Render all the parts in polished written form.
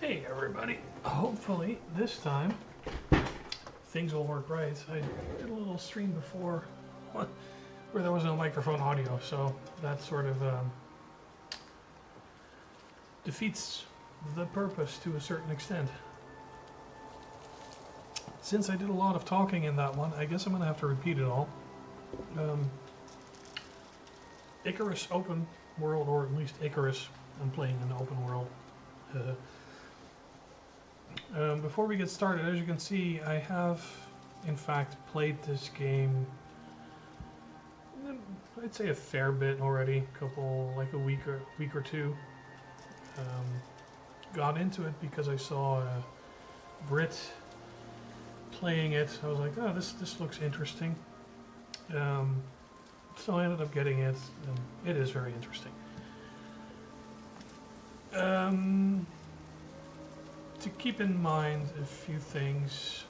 Hey everybody, hopefully this time things will work right. I did a little stream before where there was no microphone audio, so that sort of defeats the purpose to a certain extent. Since I did a lot of talking in that one, I guess I'm going to have to repeat it all. Icarus open world, or at least Icarus, I'm playing in open world. Before we get started, as you can see, I have in fact played this game, I'd say a fair bit already, like a week or two. Got into it because I saw a Brit playing it. I was like, oh, this looks interesting. So I ended up getting it, and it is very interesting. To keep in mind a few things,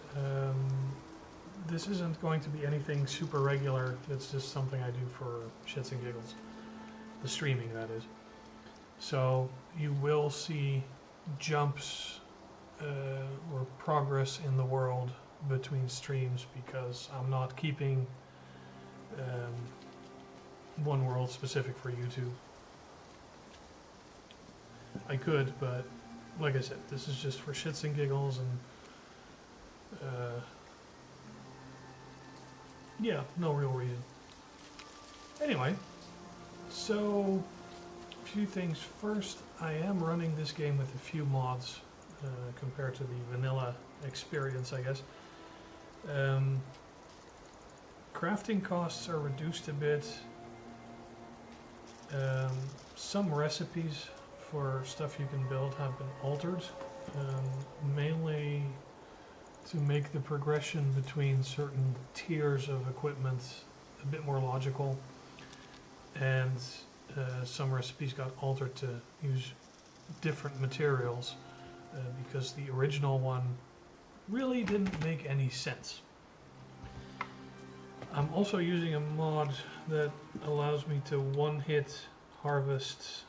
this isn't going to be anything super regular. It's just something I do for shits and giggles. The streaming, that is. So you will see jumps or progress in the world between streams because I'm not keeping one world specific for YouTube. I could, but like I said, this is just for shits and giggles, and yeah, no real reason. Anyway, so a few things. First, I am running this game with a few mods compared to the vanilla experience, I guess. Crafting costs are reduced a bit. Some recipes for stuff you can build have been altered, mainly to make the progression between certain tiers of equipment a bit more logical, and some recipes got altered to use different materials because the original one really didn't make any sense. I'm also using a mod that allows me to one-hit harvest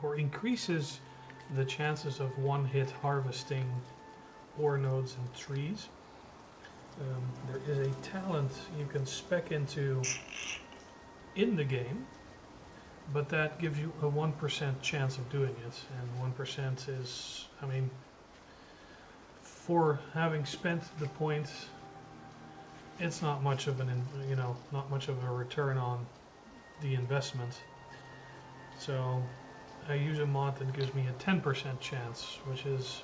or increases the chances of one-hit harvesting ore nodes and trees. There is a talent you can spec into in the game, but that gives you a 1% chance of doing it, and 1% is, I mean, for having spent the point, it's not much of not much of a return on the investment. So I use a mod that gives me a 10% chance, which is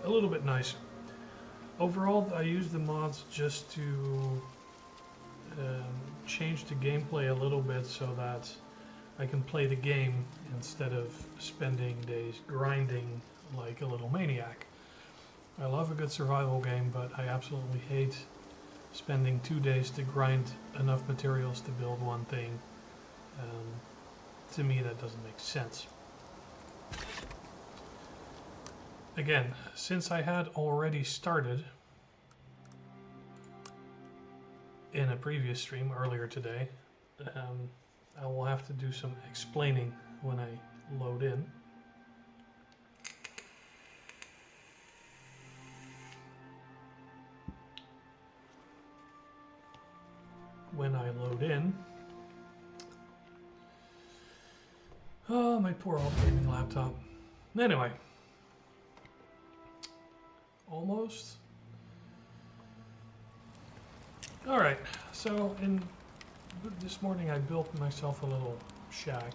a little bit nicer. Overall, I use the mods just to change the gameplay a little bit so that I can play the game instead of spending days grinding like a little maniac. I love a good survival game, but I absolutely hate spending 2 days to grind enough materials to build one thing. To me, that doesn't make sense. Again, since I had already started in a previous stream earlier today, I will have to do some explaining when I load in. Oh, my poor old gaming laptop. Anyway. Almost. Alright, so this morning I built myself a little shack.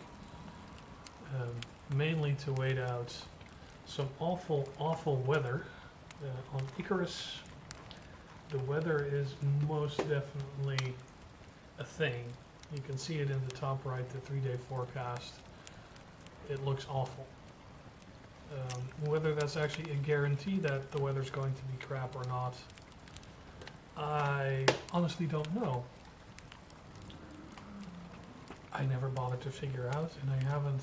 Mainly to wait out some awful weather. On Icarus, the weather is most definitely a thing. You can see it in the top right, the 3-day forecast. It looks awful. Whether that's actually a guarantee that the weather's going to be crap or not, I honestly don't know. I never bothered to figure out, and I haven't,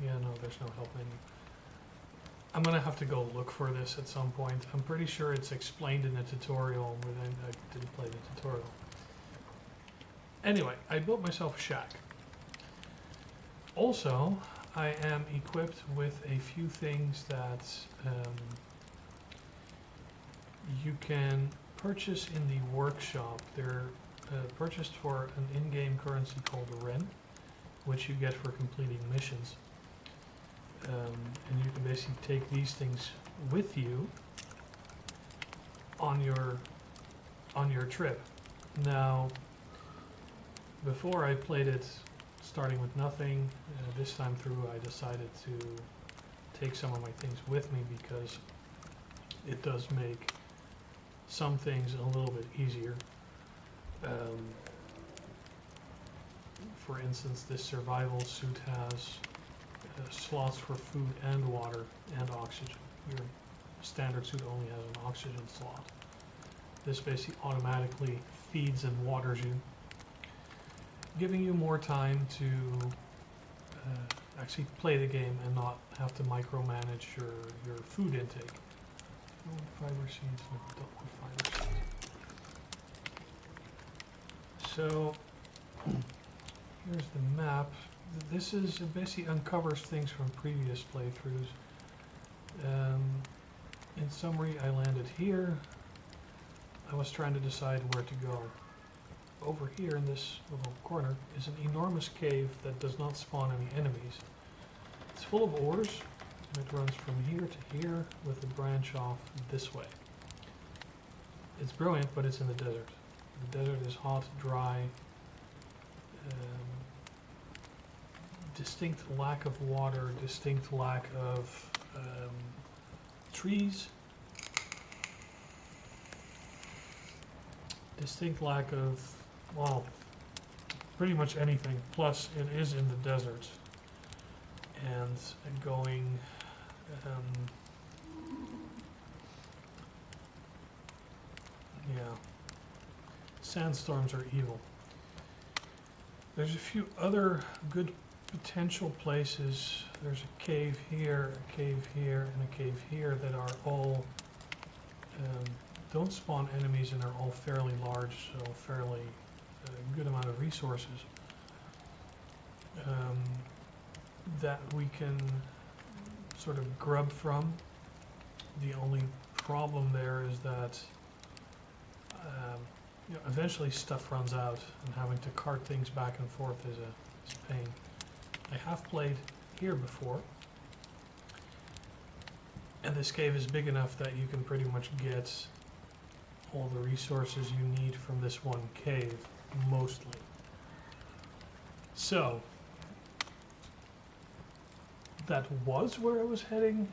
there's no help menu. I'm gonna have to go look for this at some point. I'm pretty sure it's explained in the tutorial, but I didn't play the tutorial. Anyway, I built myself a shack. Also, I am equipped with a few things that you can purchase in the workshop. They're purchased for an in-game currency called Ren, which you get for completing missions. And you can basically take these things with you on your trip. Now, before I played it starting with nothing, this time through I decided to take some of my things with me because it does make some things a little bit easier. For instance, this survival suit has slots for food and water and oxygen. Your standard suit only has an oxygen slot. This basically automatically feeds and waters you, giving you more time to actually play the game and not have to micromanage your food intake. I want fiber seeds, no, I don't want fiber seeds. So here's the map. This is, it basically uncovers things from previous playthroughs. In summary, I landed here. I was trying to decide where to go. Over here in this little corner is an enormous cave that does not spawn any enemies. It's full of ores, and it runs from here to here with a branch off this way. It's brilliant, but it's in the desert. The desert is hot, dry, distinct lack of water, distinct lack of trees, distinct lack of, well, pretty much anything. Plus, it is in the desert, and going yeah, sandstorms are evil. There's a few other good potential places. There's a cave here, and a cave here that are all don't spawn enemies and are all fairly large, so fairly good amount of resources that we can sort of grub from. The only problem there is that you know, eventually stuff runs out, and having to cart things back and forth is a pain. I have played here before, and this cave is big enough that you can pretty much get all the resources you need from this one cave, mostly. So, that was where I was heading,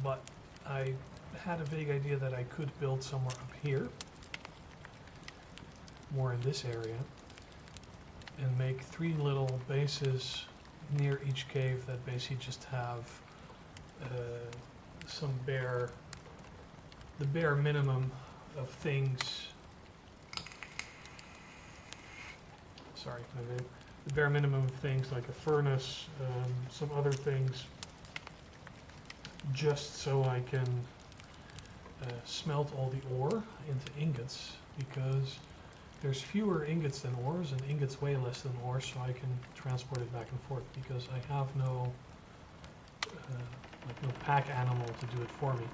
but I had a vague idea that I could build somewhere up here, more in this area, and make 3 little bases near each cave that basically just have some the bare minimum of things. Sorry, the bare minimum of things like a furnace, some other things, just so I can smelt all the ore into ingots, because there's fewer ingots than ores, and ingots weigh less than ore, so I can transport it back and forth, because I have no no pack animal to do it for me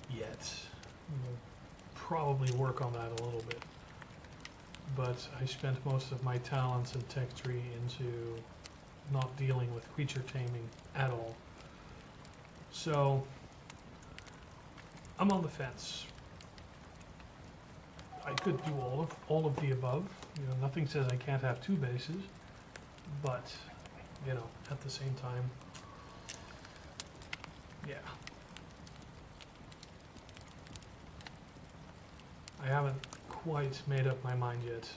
yet. We'll probably work on that a little bit, but I spent most of my talents and tech tree into not dealing with creature taming at all. So I'm on the fence. I could do all of the above. You know, nothing says I can't have 2 bases, but you know, at the same time, yeah. I haven't quite made up my mind yet.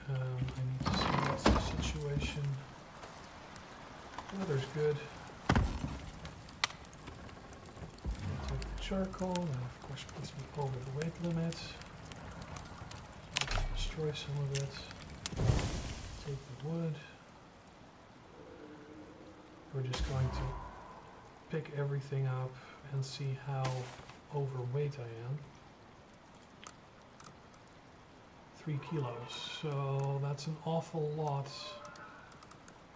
I need to see what's the situation. Weather's good. I'll take the charcoal, and of course puts me over the weight limit. Destroy some of it. Take the wood. We're just going to pick everything up and see how overweight I am. 3 kilos, so that's an awful lot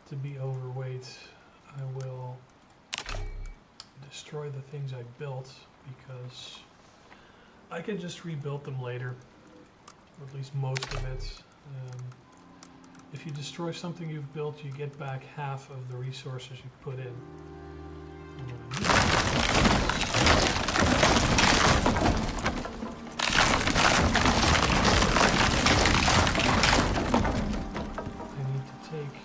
to be overweight, I will destroy the things I built, because I can just rebuild them later, or at least most of it. If you destroy something you've built, you get back half of the resources you put in. I need to take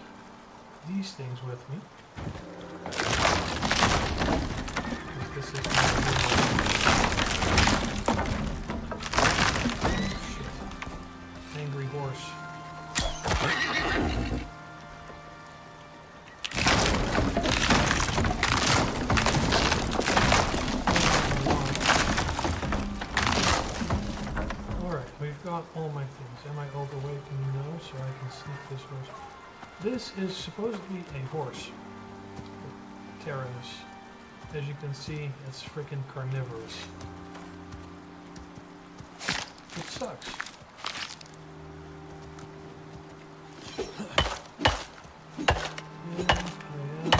these things with me. This is angry horse. Alright, we've got all my things. Am I overweight? No, so I can sneak this horse. This is supposedly a horse. Terranus. As you can see, it's freaking carnivorous. It sucks. And I am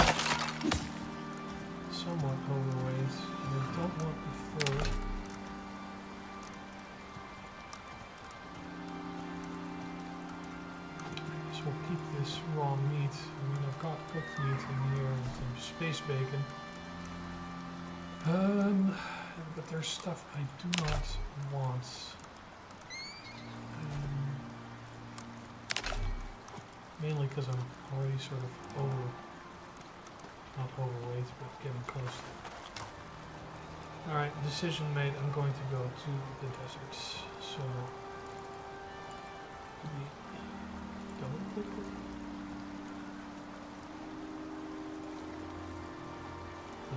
somewhat overweight, and I don't want the fur. So we'll keep this raw meat. I mean, I've got cooked meat in here and some space bacon. But there's stuff I do not want. Mainly because I'm already sort of not overweight, but getting close. Alright, decision made. I'm going to go to the deserts. So, double click it.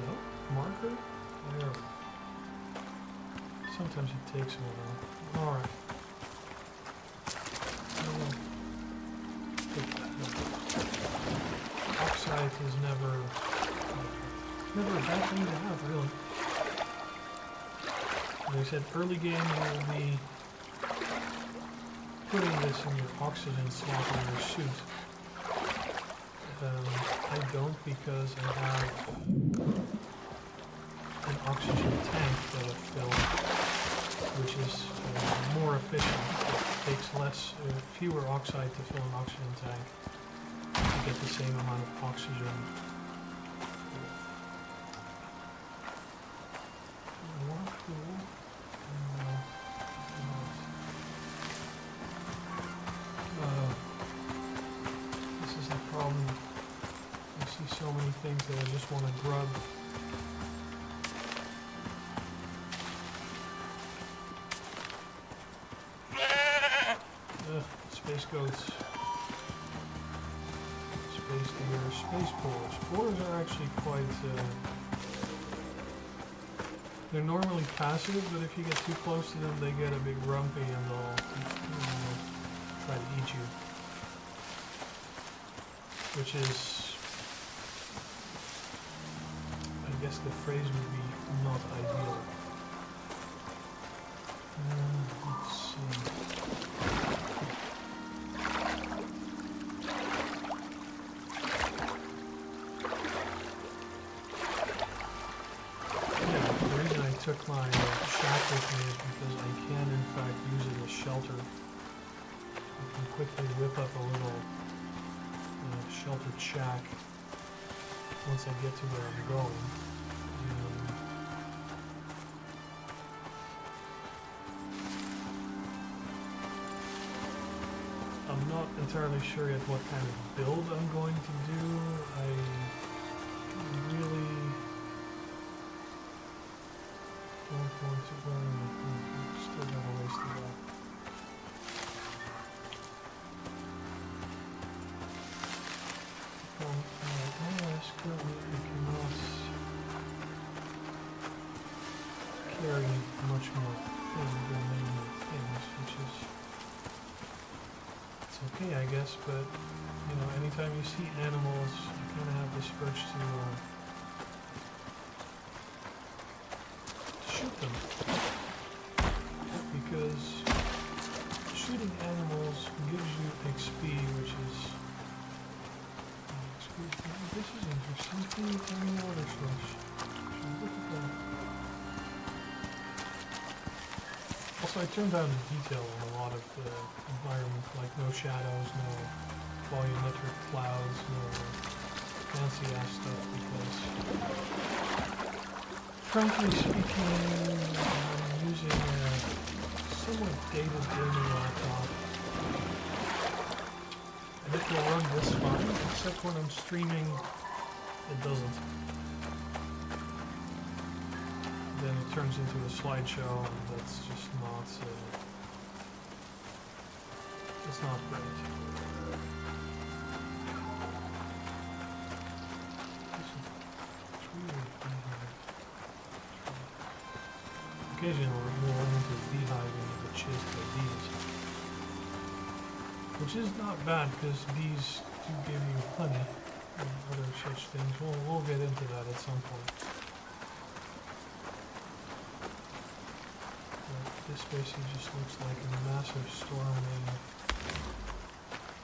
No? Marker? There. Sometimes it takes a while. Alright. Oxide is never a bad thing to have, really. As I said, early game you will be putting this in your oxygen slot in your suit. I don't, because I have an oxygen tank that I've filled, which is more efficient. It takes fewer oxide to fill an oxygen tank to get the same amount of oxygen. This is the problem. I see so many things that I just want to grub. Space goats. Space deer. Space boars. Boars are actually quite... they're normally passive, but if you get too close to them, they get a big grumpy and they'll try to eat you. Which is... I guess the phrase would be not ideal. Let's see. Took my shack with me is because I can in fact use it as shelter. I can quickly whip up a little sheltered shack once I get to where I'm going. I'm not entirely sure yet what kind of build I'm going to do. I really don't want to go. Still got a ways to go. Yes, currently I cannot carry much more things, which is it's okay, I guess. But you know, anytime you see animals, you kind of have this urge to shoot them, because shooting animals gives you XP, which is This is interesting. Tiny, tiny water source. So look at that. Also, I turned down the detail on a lot of the environment, like no shadows, no volumetric clouds, no fancy ass stuff, because frankly speaking, I'm using a somewhat dated gaming laptop. And it will run this fine, except when I'm streaming, it doesn't. Then it turns into a slideshow, and that's just not, it's not great. Occasionally we'll run into a beehive and you get chased by bees. Which is not bad, because bees do give you honey and other such things. We'll get into that at some point. But this basically just looks like a massive storm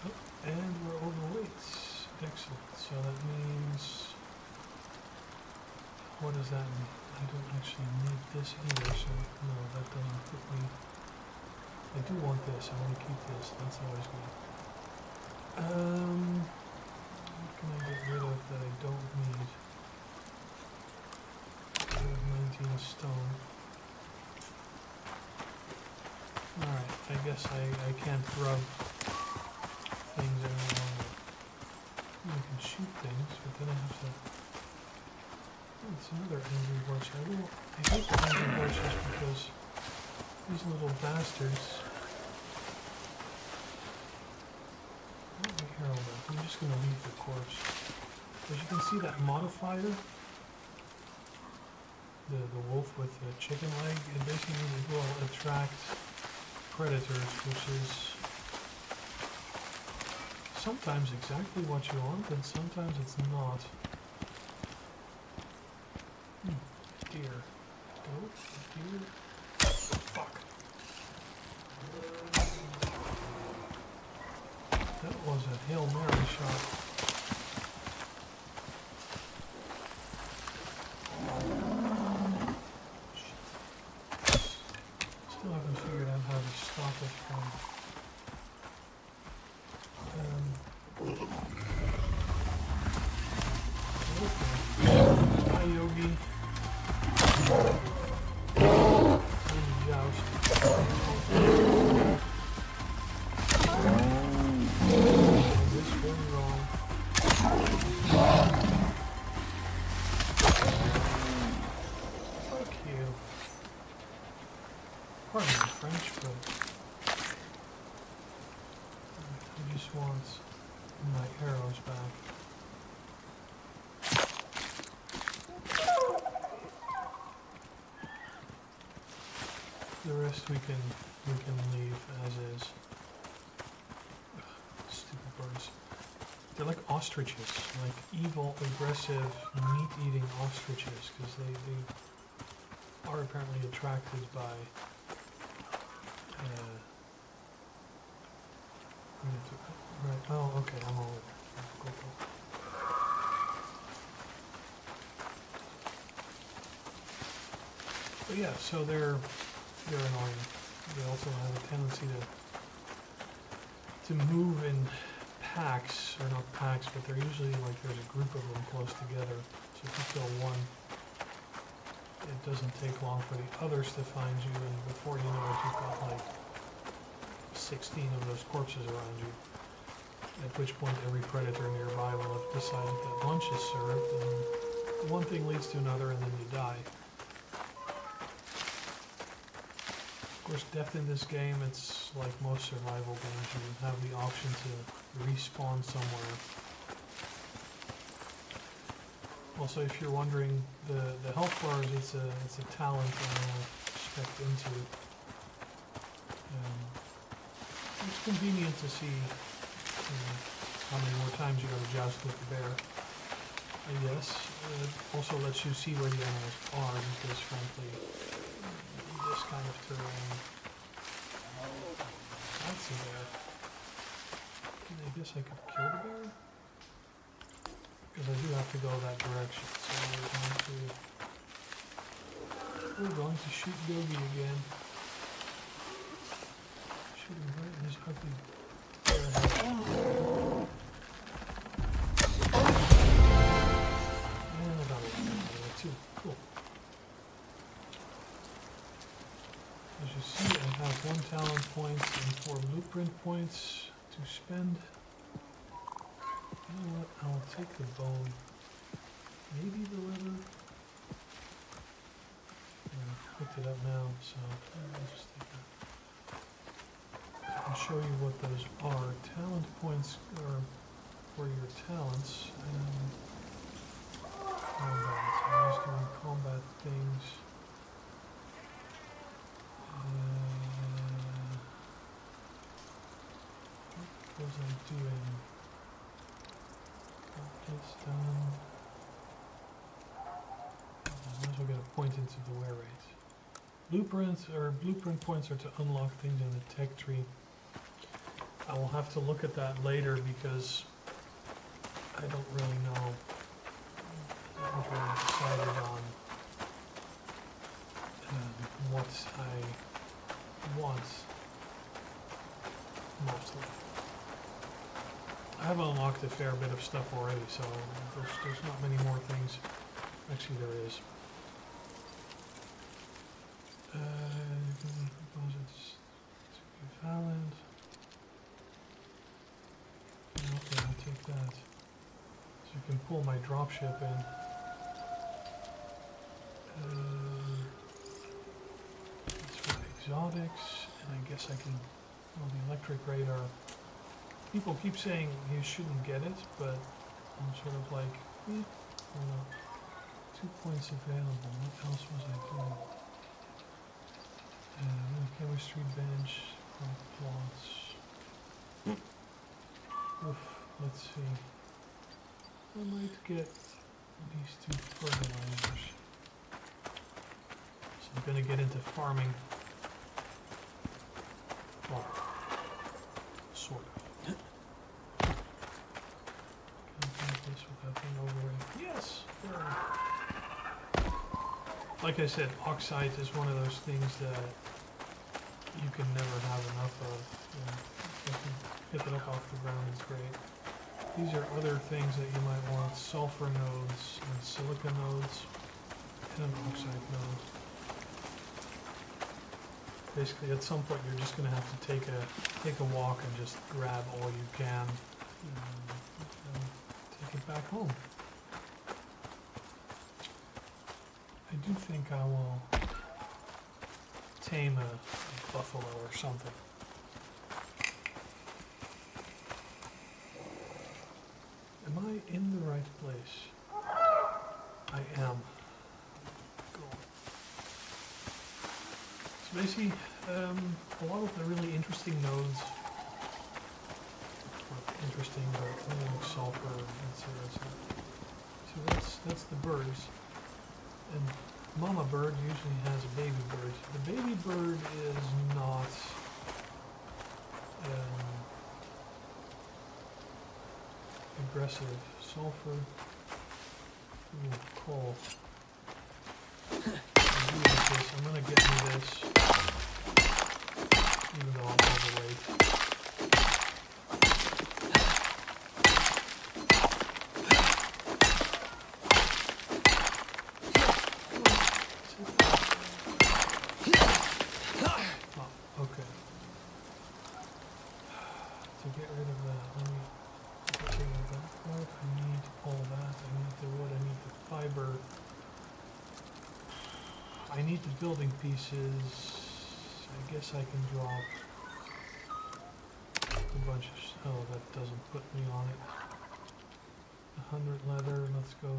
oh, and we're overweight. Excellent. So that means... what does that mean? I don't actually need this either, so no, that doesn't put me... I do want this, I want to keep this, that's always good. What can I get rid of that I don't need? Get rid of 19 stone. Alright, I guess I can't rub things any longer. I can shoot things, but then I have to... oh, it's another angry horse. I hate the angry horses because these little bastards... let me herald it. I'm just going to leave the corpse. As you can see, that modifier, the wolf with the chicken leg, it basically will attract predators, which is sometimes exactly what you want, and sometimes it's not. Deer. Goat? Deer? Fuck. That was a Hail Mary shot. Still haven't figured out how to stop it from... okay. Hi, Yogi. Joust. This going wrong. Fuck you. Pardon my French, but I just want my arrows back. The rest we can leave as is. Ugh, stupid birds. They're like ostriches, like evil, aggressive, meat-eating ostriches, because they are apparently attracted by right. Oh, okay, I'm over there. Go. But yeah, so they're annoying. They also have a tendency to move in packs, or not packs, but they're usually like there's a group of them close together. So if you kill one, it doesn't take long for the others to find you, and before you know it, you've got like 16 of those corpses around you. At which point every predator nearby will have decided that lunch is served, and one thing leads to another, and then you die. Of course, death in this game, it's like most survival games, you have the option to respawn somewhere. Also, if you're wondering, the health bars, it's a talent I have spec into. It's convenient to see how many more times you got to joust with the bear. I guess. It also lets you see where the animals are, because frankly, this kind of terrain. That's a bear. I guess I could kill the bear? because I do have to go that direction. So we're going to shoot Gogi again. Shoot him right in his ugly forehead. And I got a lot out of it too. Cool. As you see, I have 1 talent point and 4 blueprint points to spend. You know what? I'll take the bone. Maybe the leather. I picked it up now, so I'll just take that. I'll show you what those are. Talent points are for your talents. Combat. I'm just doing combat things. What was I doing? It's done. I might as well get a point into the wear rate. Blueprint points are to unlock things in the tech tree. I will have to look at that later because I don't really know. I haven't really decided on what I want mostly. I have unlocked a fair bit of stuff already, so there's not many more things. Actually, there is. Composites to be valid. Okay, I'll take that. So you can pull my dropship in. That's for exotics, and I guess I can. Well, the electric radar. People keep saying you shouldn't get it, but I'm sort of like, why not? 2 points available. What else was I doing? Chemistry bench, plots. Oof, let's see. I might get these 2 fertilizers. So I'm going to get into farming. Well, sort of. This without being overrated. Yes! Like I said, oxide is one of those things that you can never have enough of. You know, if you pick it up off the ground, it's great. These are other things that you might want: sulfur nodes and silica nodes, and an oxide node. Basically, at some point, you're just going to have to take a walk and just grab all you can. Take it back home. I do think I will tame a buffalo or something. Am I in the right place? I am. Cool. So basically, a lot of the really interesting nodes, interesting, but like sulfur, etc. So that's the birds. And mama bird usually has a baby bird. The baby bird is not aggressive. Sulfur, ooh, coal. I'm gonna get me this, even though I'm overweight. I need the building pieces. I guess I can drop a bunch of. Oh, that doesn't put me on it. 100 leather. Let's go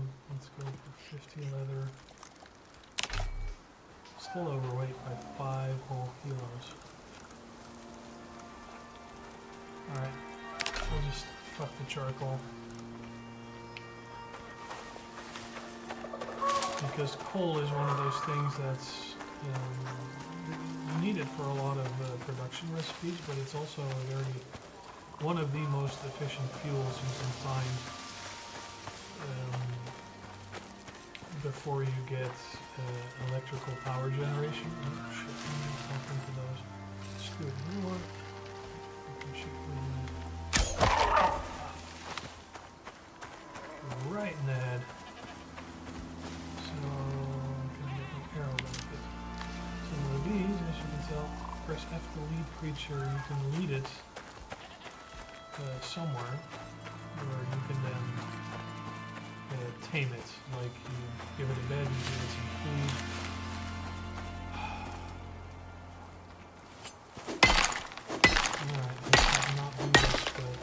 for 50 leather. Still overweight by 5 whole kilos. All right, we'll just fuck the charcoal. Because coal is one of those things that's, you need it for a lot of production recipes, but it's also one of the most efficient fuels you can find. before you get electrical power generation. Oh shit, I'm not talking to those. Screw it, you know what? I can shoot right in the head. So I'm gonna get an arrow benefit. Some of these, as you can tell, press F to lead creature. You can lead it somewhere, where you can then tame it. Like you give it a bed, you give it some food. Alright, let's not do this, but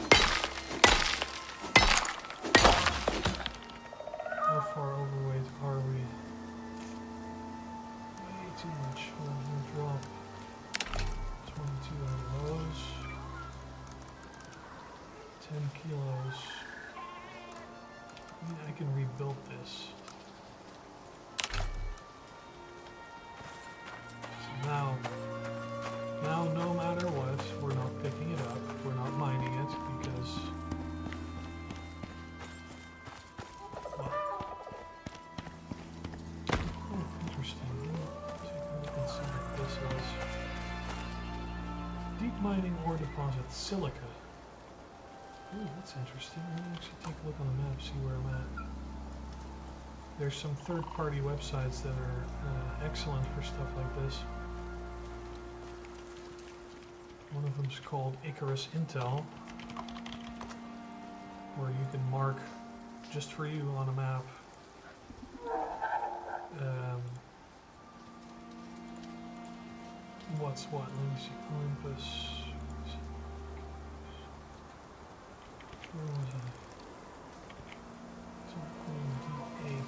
how far overweight are we? Way too much. We'll drop 22 of those. 10 kilos. I can rebuild this. So now no matter what, we're not picking it up, we're not mining it because, well, interesting. Take a look and see what this is. Deep mining ore deposit silica. Ooh, that's interesting. Let me actually take a look on the map, see where I'm at. There's some third-party websites that are excellent for stuff like this. One of them is called Icarus Intel, where you can mark, just for you on a map, what's what. Let me see. Olympus. Where was I? D8.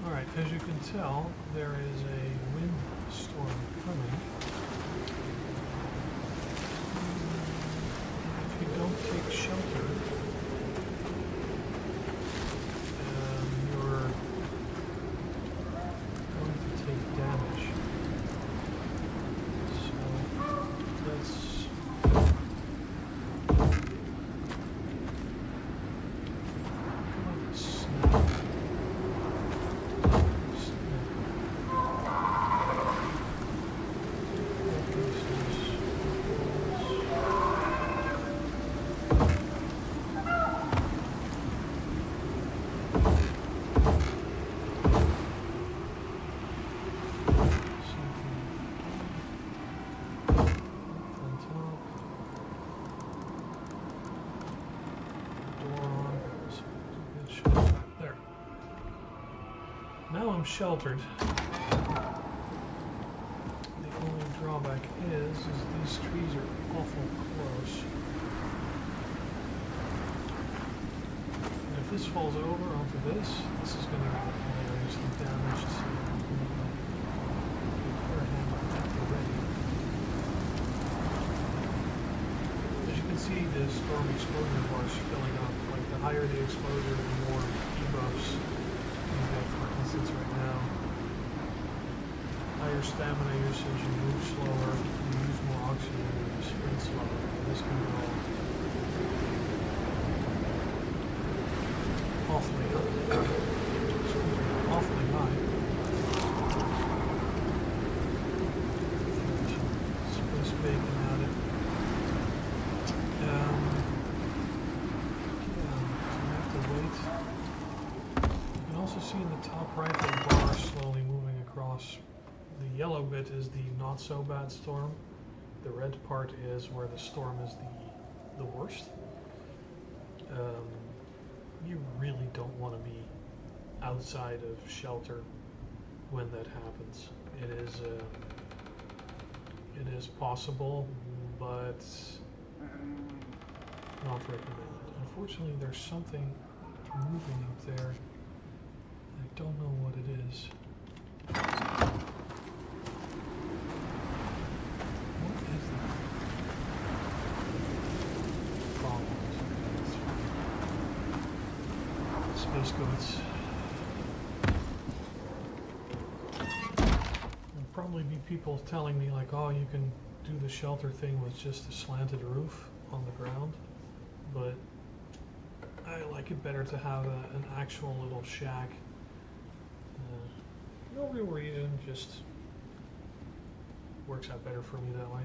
Alright, as you can tell, there is a wind storm coming. If you don't take shelter, you're going to take damage. So let's sheltered. The only drawback is these trees are awful close. And if this falls over onto this is going to get hilariously damaged. So better handle that already. As you can see, the storm exposure bar is filling up. Like the higher the exposure, the more debuffs. For instance, right now, higher stamina usage, you move slower, you use more oxygen, you sprint slower. This can go awfully high. Space bacon at it. Yeah, so we have to wait. Also see in the top right the bar slowly moving across. The yellow bit is the not so bad storm. The red part is where the storm is the worst. You really don't want to be outside of shelter when that happens. It is possible, but not recommended. Unfortunately, there's something moving up there. I don't know what it is. What is that? harvest goods. There'll probably be people telling me like, oh, you can do the shelter thing with just a slanted roof on the ground, but I like it better to have an actual little shack. No real reason, just works out better for me that way.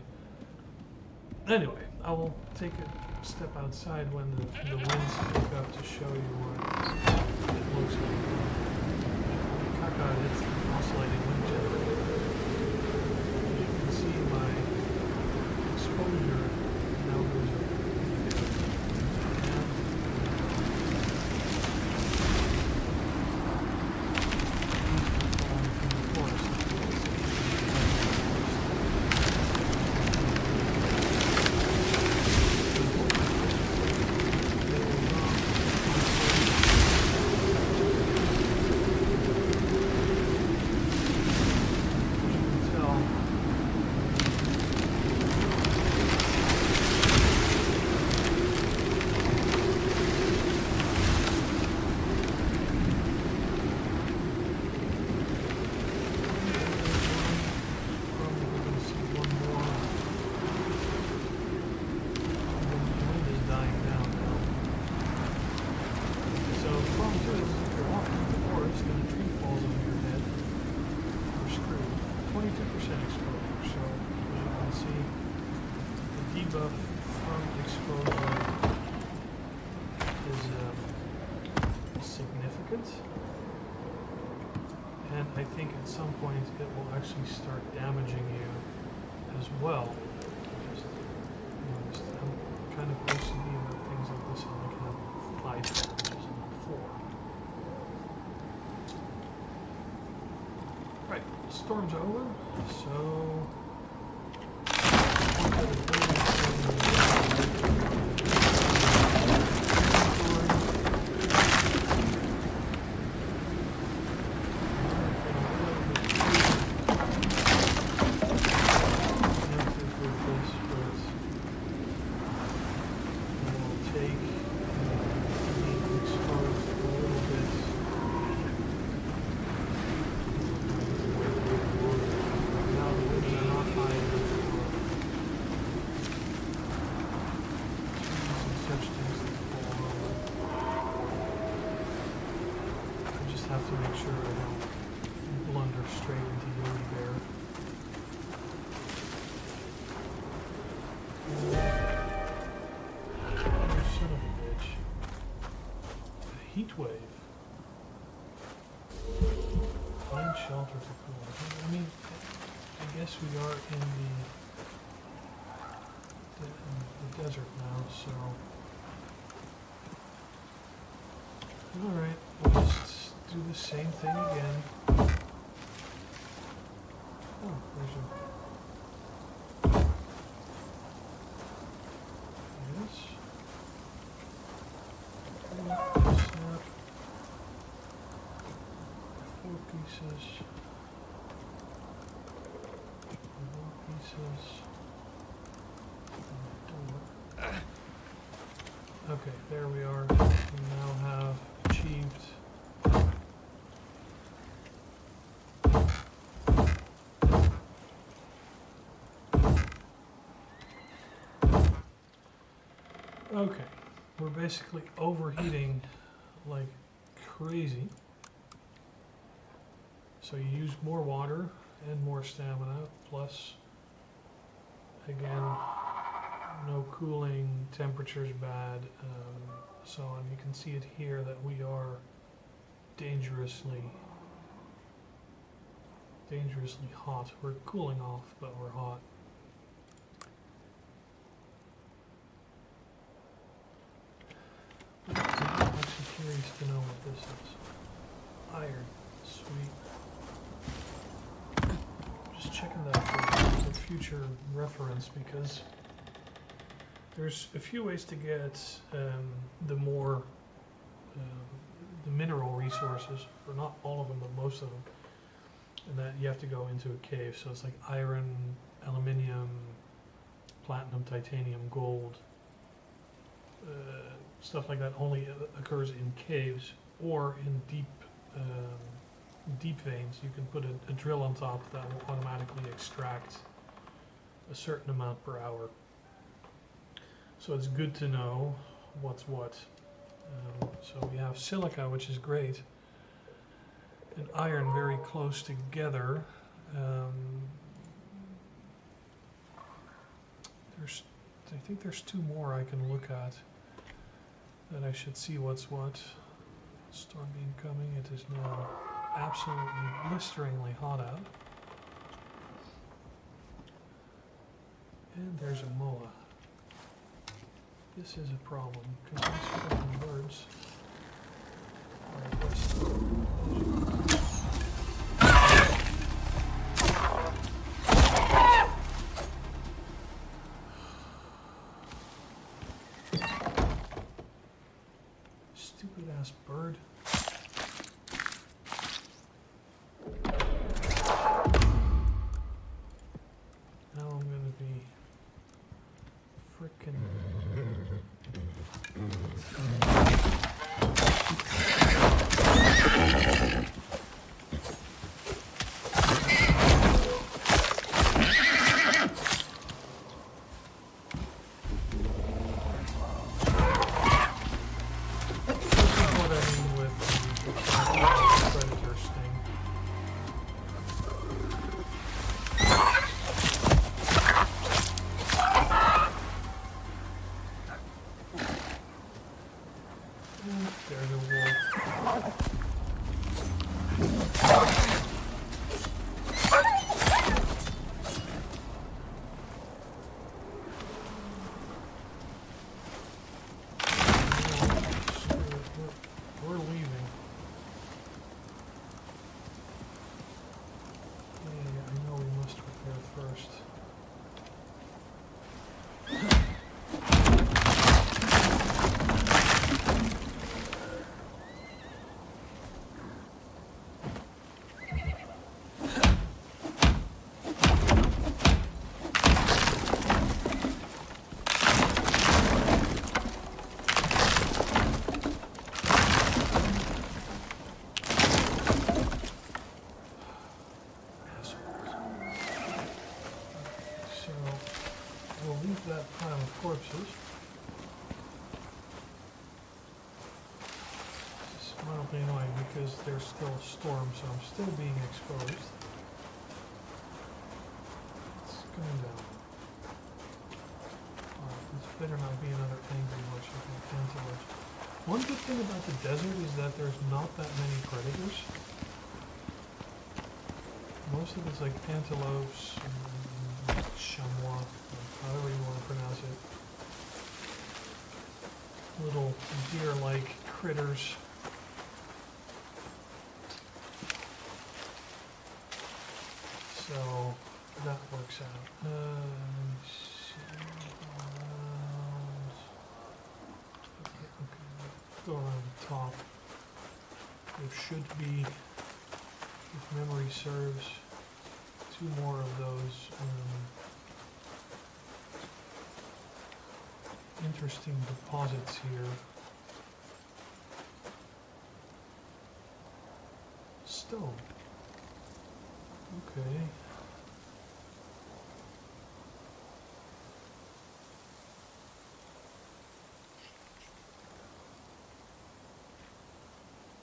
Anyway, I will take a step outside when the winds pick up to show you what it looks like. Kaka hits the oscillating wind generator. You can see my exposure now goes up. Debuff from exposure is significant, and I think at some point it will actually start damaging you as well. Just noticed I'm kind of OCD about things like this, and I can have 5 damages and not 4. Right, storm's over, so have to make sure I don't blunder straight into Yogi Bear. Oh, son of a bitch. A heat wave. Find shelter to cool. I mean, I guess we are in the desert now, so... Alright, we'll just do the same thing again. Oh, there's a... Yes. Snap. 4 pieces. 4 pieces. Okay, there we are. We now have achieved okay, we're basically overheating like crazy. So you use more water and more stamina, plus again, no cooling, temperature's bad, so on. You can see it here that we are dangerously hot. We're cooling off, but we're hot. I'm actually curious to know what this is. Iron. Sweet. Just checking that for future reference, because there's a few ways to get the mineral resources, or not all of them, but most of them, and that you have to go into a cave. So it's like iron, aluminium, platinum, titanium, gold, stuff like that only occurs in caves. or in deep veins, you can put a drill on top that will automatically extract a certain amount per hour. So it's good to know what's what. So we have silica, which is great, and iron very close together. I think there's 2 more I can look at that I should see what's what. Storm beam coming. It is now absolutely blisteringly hot out. And there's a moa. This is a problem because these fucking birds are aggressive. Stupid ass bird. Now I'm gonna be frickin' that pile of corpses. It's mildly annoying because there's still a storm, so I'm still being exposed. It's going down. This better not be another angry bush like an antelope. One good thing about the desert is that there's not that many predators. Most of it's like antelopes and chamois, however you want to pronounce it. Little deer-like critters. So that works out. Okay, go around the top. There should be, if memory serves, 2 more of those interesting deposits here. Stone. Okay.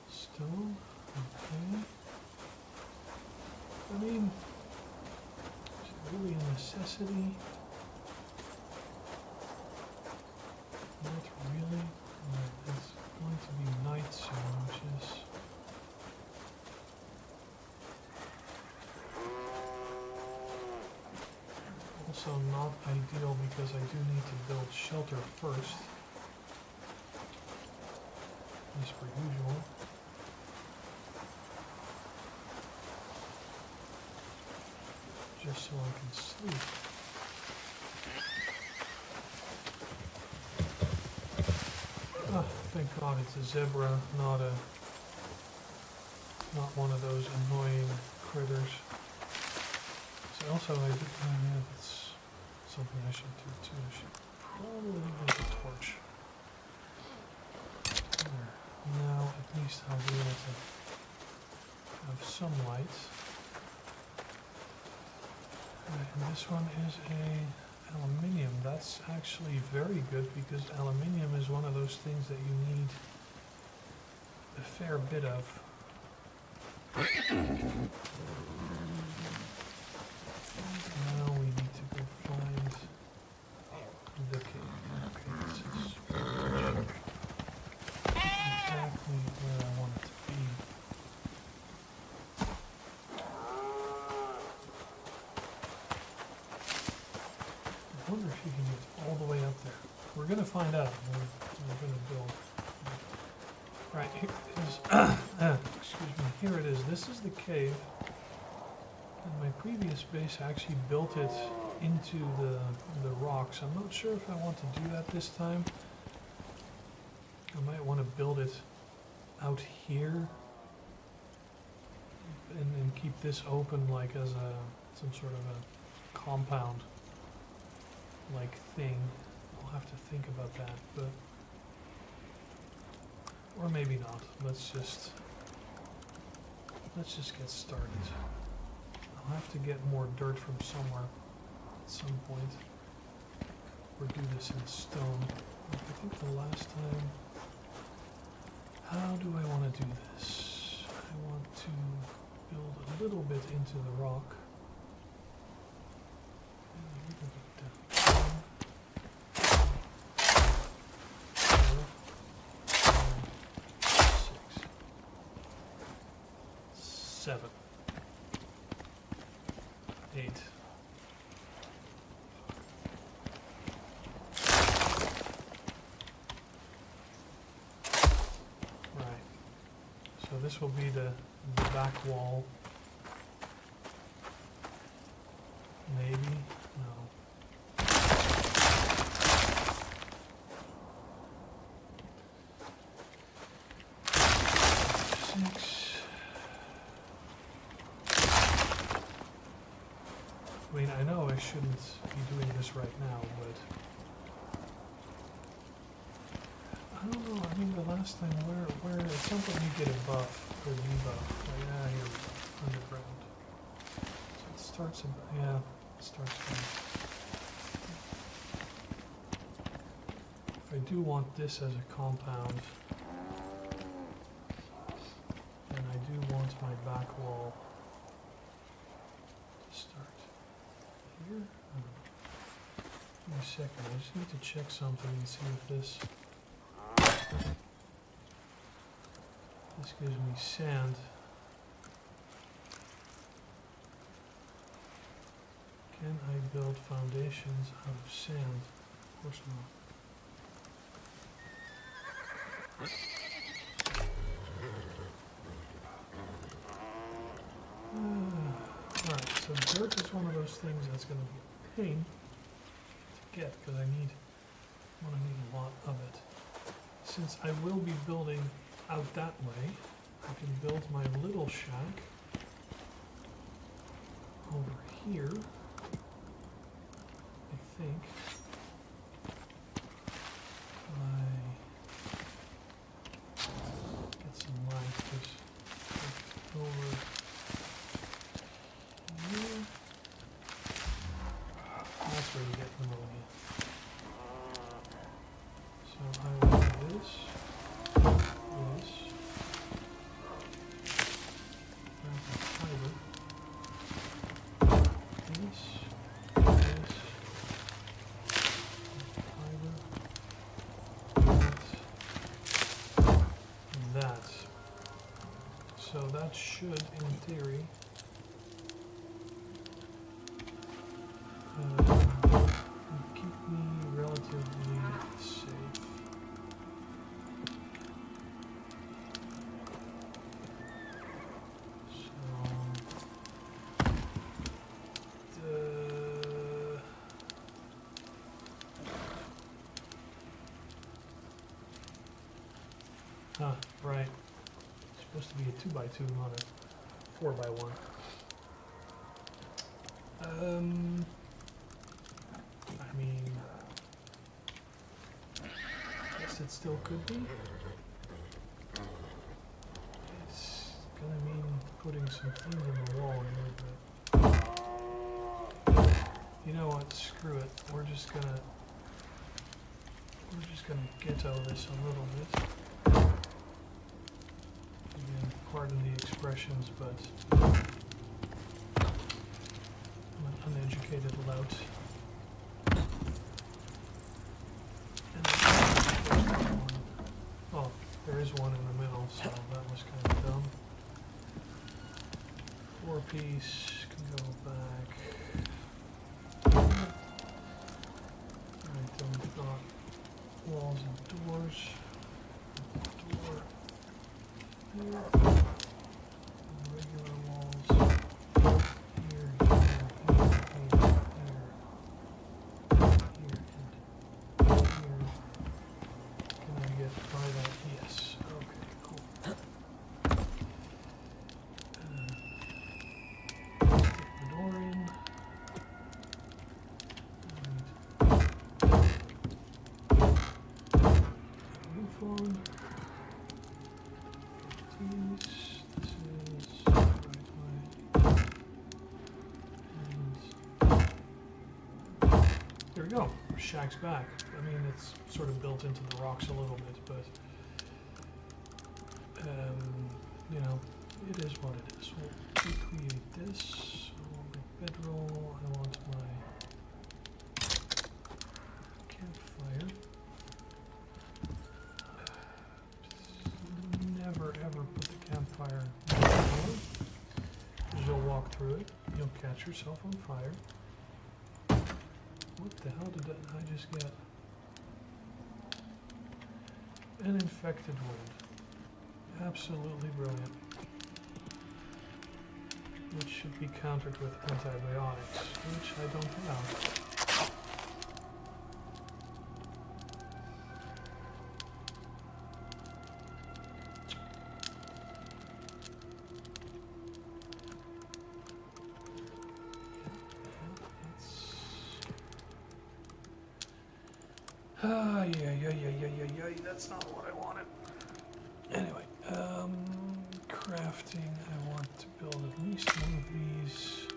Stone. Okay. I mean, is it really a necessity? Not really. It's going to be night soon, which is also not ideal because I do need to build shelter first, as per usual. Just so I can sleep. Oh, thank God it's a zebra, not one of those annoying critters. So also, yeah, that's something I should do too. I should probably make a torch. There. Now at least I'll be able to have some light. And this one is a aluminium. That's actually very good because aluminium is one of those things that you need a fair bit of. Now we need to go find the cave. Okay, this is exactly where I want it to be. I wonder if you can get all the way up there. We're going to find out. We're going to build. Right, here it is. Excuse me, here it is. This is the cave. And my previous base actually built it into the rocks. I'm not sure if I want to do that this time. I might want to build it out here and keep this open like as some sort of a compound like thing. I'll have to think about that, but or maybe not. Let's just get started. I'll have to get more dirt from somewhere at some point, or do this in stone. Like I think the last time. How do I want to do this? I want to build a little bit into the rock. And a little bit down. 4, 5, 6, 7, 8. Right. So this will be the back wall. Maybe? No. 6. I mean, I know I shouldn't be doing this right now, but I don't know. I mean, the last time where at some point you get a buff or debuff. Like, here we go, underground. So it starts. Yeah, it starts there. If I do want this as a compound, then I do want my back wall to start here. Give me a second. I just need to check something and see if this gives me sand. Can I build foundations out of sand? Of course not. Alright, so dirt is one of those things that's going to be a pain to get because I need a lot of it. Since I will be building out that way, I can build my little shack over here, I think. Get some light, just over here. That's where you get pneumonia. So I will do this. So that should, in theory, keep me relatively safe. Right. It's supposed to be a 2x2, not a 4x1. I mean, I guess it still could be. putting some things on the wall here, but you know what? Screw it. We're just gonna ghetto this a little bit. Again, pardon the expressions, but I'm an uneducated lout. And oh, there is one in the middle, so that was kind of dumb. 4-piece can go back. Alright, then we've got walls and doors. Door. Here. And regular walls. Here, here, here, here, and here. Can I get by that? Yes. Okay, cool. Stick the door in. Roof on. This is the right way. And there we go. Shack's back. I mean, it's sort of built into the rocks a little bit, but you know, it is what it is. We'll recreate this. I want my bedroll. I want my campfire. Never ever put the campfire down, because you'll walk through it. You'll catch yourself on fire. What the hell did I just get? An infected wound. Absolutely brilliant. Which should be countered with antibiotics, which I don't have. Yeah, that's not what I wanted. Anyway, crafting, I want to build at least one of these.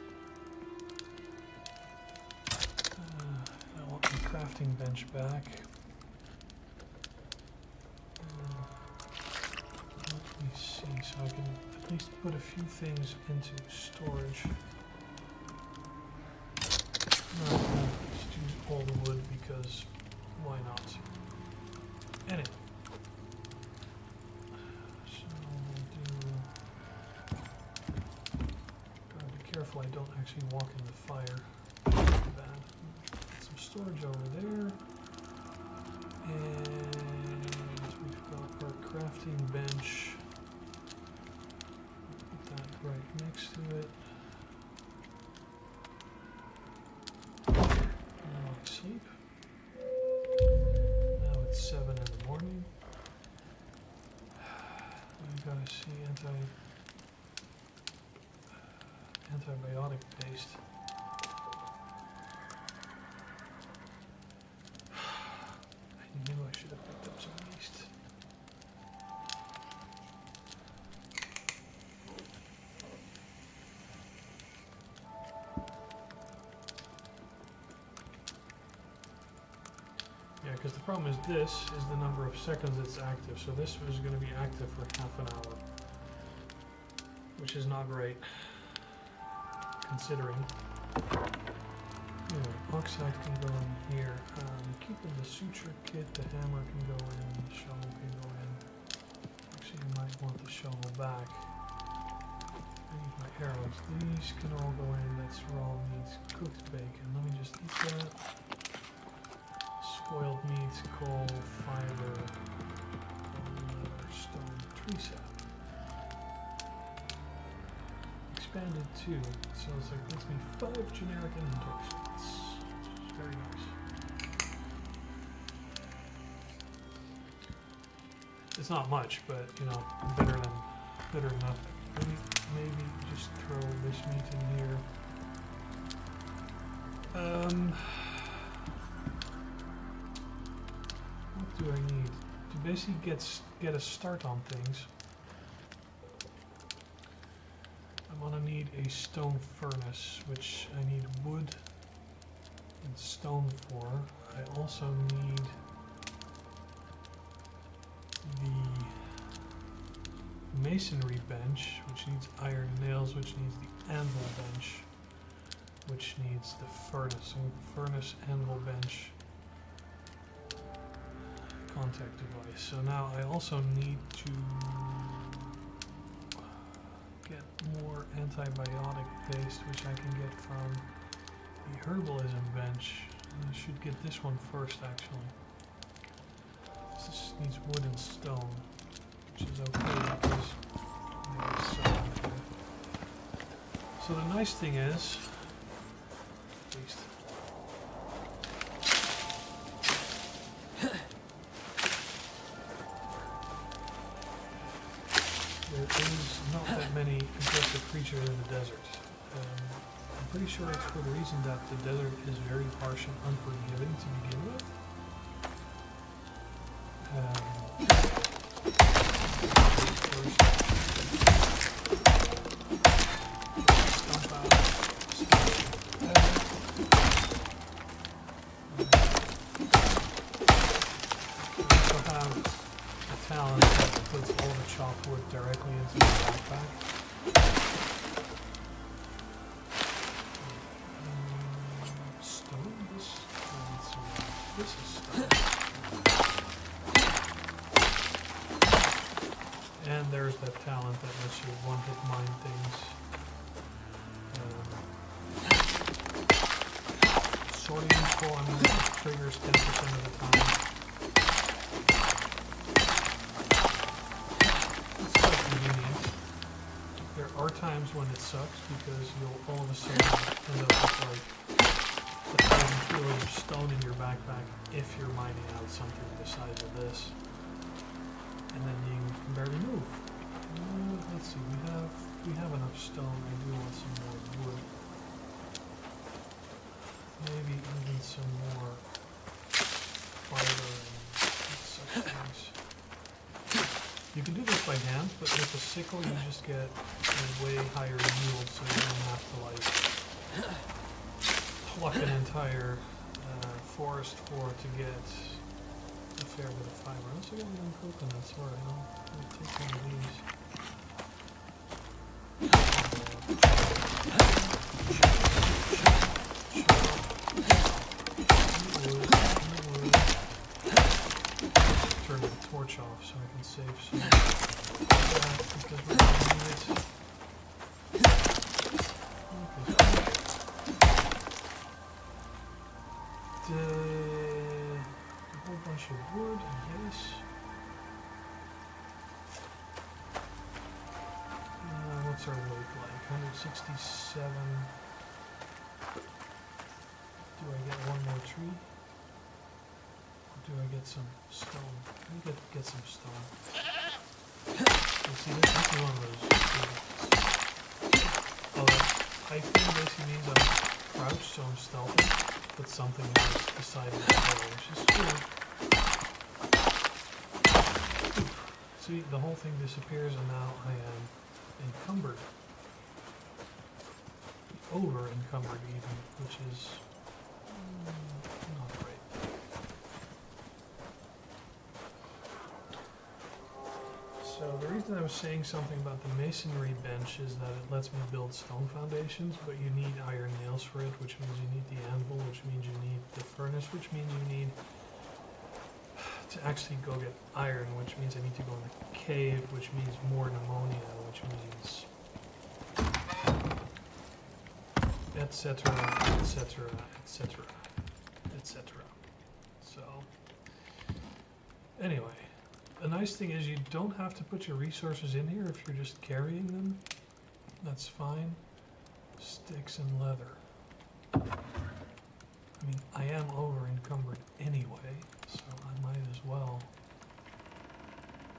I want my crafting bench back. Let me see, so I can at least put a few things into storage. Not gonna just use all the wood because why not? Anyway, so we'll do. Gotta be careful I don't actually walk in the fire. Bad. Put some storage over there, and we've got our crafting bench. Put that right next to it. Now I sleep. 7 in the morning. I gotta see antibiotic paste. I knew I should have picked up some yeast. Yeah, because the problem is this is the number of seconds it's active, so this is going to be active for half an hour, which is not great, considering. Anyway, oxide can go in here. Keeping the suture kit, the hammer can go in, the shovel can go in. Actually, you might want the shovel back. I need my arrows. These can all go in. That's raw meat, cooked bacon. Let me just eat that. Spoiled meat, coal, fiber, leather, stone, tree sap. Expanded 2, so it's like gives me 5 generic inventory spots. Very nice. It's not much, but you know, better than nothing. Maybe just throw this meat in here. What do I need to basically get a start on things? gonna need a stone furnace, which I need wood and stone for. I also need the masonry bench, which needs iron nails, which needs the anvil bench, which needs the furnace. So furnace, anvil bench, contact device. So now I also need to get more antibiotic paste, which I can get from the herbalism bench. I should get this one first, actually. This needs wood and stone, which is okay because there's stone here. So the nice thing is, at least, there is not that many aggressive creatures in the desert. I'm pretty sure it's for the reason that the desert is very harsh and unforgiving to begin with. Wood directly into the backpack. Stone? This is stone. And there's that talent that lets you one-hit mine things. Sort of useful. I mean, it triggers 10% of the time. There are times when it sucks because you'll all of a sudden end up with like 1,000 kilos of stone in your backpack if you're mining out something the size of this, and then you can barely move. Let's see, we have enough stone. I do want some more wood. Maybe even some more fiber and such things. You can do this by hand, but with a sickle you just get a way higher yield, so you don't have to like pluck an entire forest floor to get a fair bit of fiber. I also got one coconut, sorry, I'll take one of these. Turn the torch off so I can save some of that because we're going to need it. A whole bunch of wood, yes. What's our weight like? 167. Do I get one more tree? Do I get some stone? Let me get some stone. You see, this is one of those. Oh, that hyphen basically means I'm crouched, so I'm stealthy, but something else decided to go, which is cool. See, the whole thing disappears, and now I am encumbered. Over encumbered, even, which is not great. So the reason I was saying something about the masonry bench is that it lets me build stone foundations, but you need iron nails for it, which means you need the anvil, which means you need the furnace, which means you need to actually go get iron, which means I need to go in the cave, which means more pneumonia, which means etc, etc, etc, etc. So anyway, the nice thing is you don't have to put your resources in here if you're just carrying them. That's fine. Sticks and leather. I mean, I am over encumbered anyway, so I might as well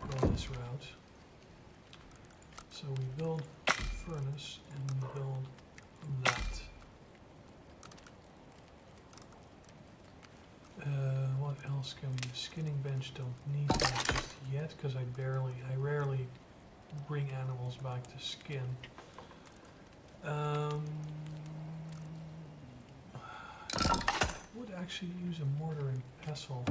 go this route. So we build a furnace and we build that. What else can we do? Skinning bench, don't need that just yet because I rarely bring animals back to skin. Um, would actually use a mortar and pestle.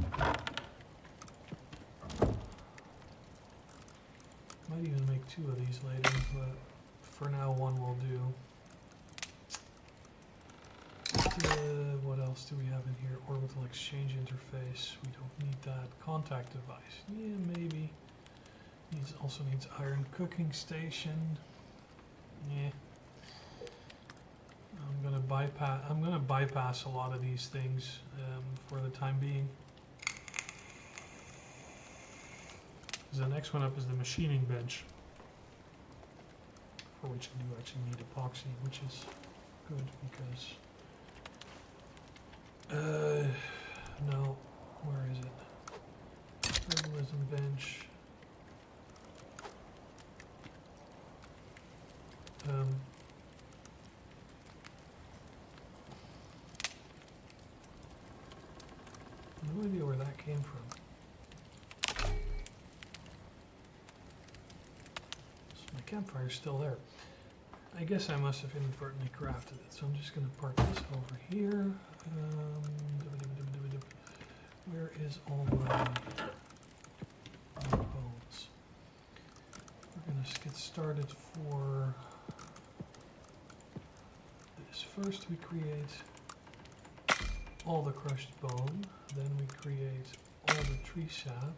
Might even make 2 of these later, but for now 1 will do. What else do we have in here? Orbital exchange interface. We don't need that. Contact device. Yeah, maybe. Also needs iron cooking station. Yeah. I'm gonna bypass a lot of these things for the time being. The next one up is the machining bench, for which I do actually need epoxy, which is good because no, where is it? Journalism bench. No idea where that came from. So my campfire's still there. I guess I must have inadvertently crafted it, so I'm just going to park this over here. Where is all my bones? We're going to get started for this. First we create all the crushed bone, then we create all the tree sap,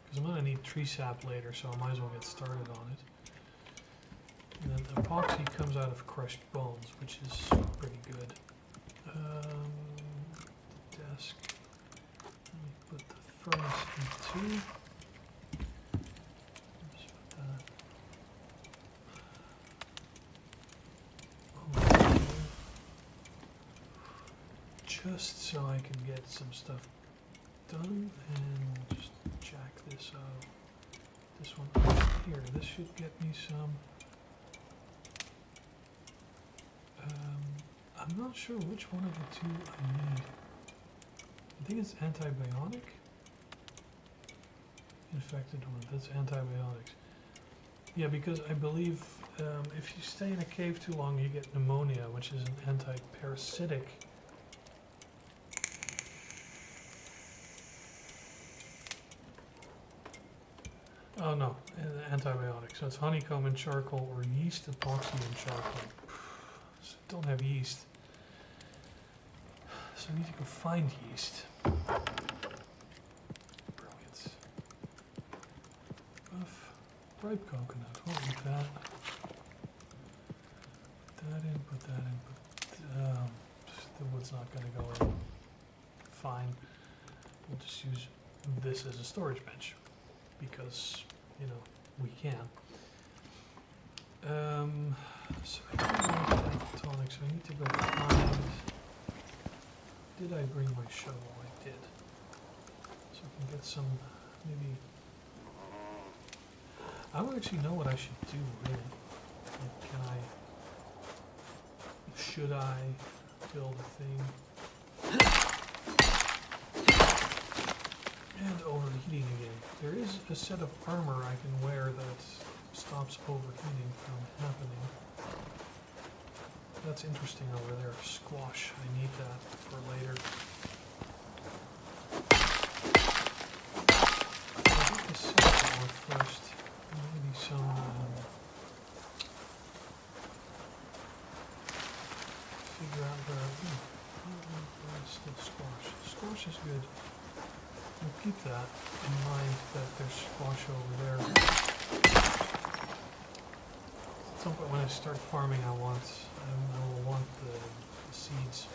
because I'm going to need tree sap later, so I might as well get started on it. And then epoxy comes out of crushed bones, which is pretty good. The desk. Let me put the furnace in 2. Just put that over here. Just so I can get some stuff done, and we'll just jack this out. This one over here. This should get me some. I'm not sure which one of the 2 I need. I think it's antibiotic. Infected one. That's antibiotics. Yeah, because I believe if you stay in a cave too long, you get pneumonia, which is an anti-parasitic. Oh no, antibiotics. So it's honeycomb and charcoal, or yeast, epoxy, and charcoal. So I don't have yeast. So I need to go find yeast. Brilliant. Buff. Ripe coconut. What was that? Put that in, put that in. The wood's not going to go in. Fine. We'll just use this as a storage bench, because, you know, we can. So I don't want tonic, so I need to go find. Did I bring my shovel? I did. So I can get some, maybe. I don't actually know what I should do, really. Like, should I build a thing? And overheating again. There is a set of armor I can wear that stops overheating from happening. That's interesting over there. Squash. I need that for later. I'll get the safflower first. Maybe some. Figure out where still squash. Squash is good. We'll keep that in mind, that there's squash over there. At some point when I start farming, I will want the seeds.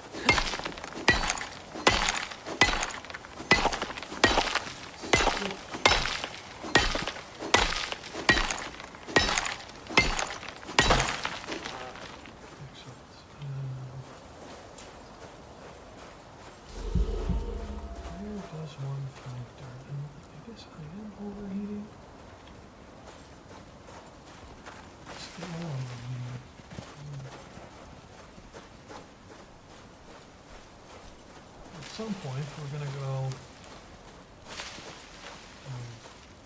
At some point, we're going to go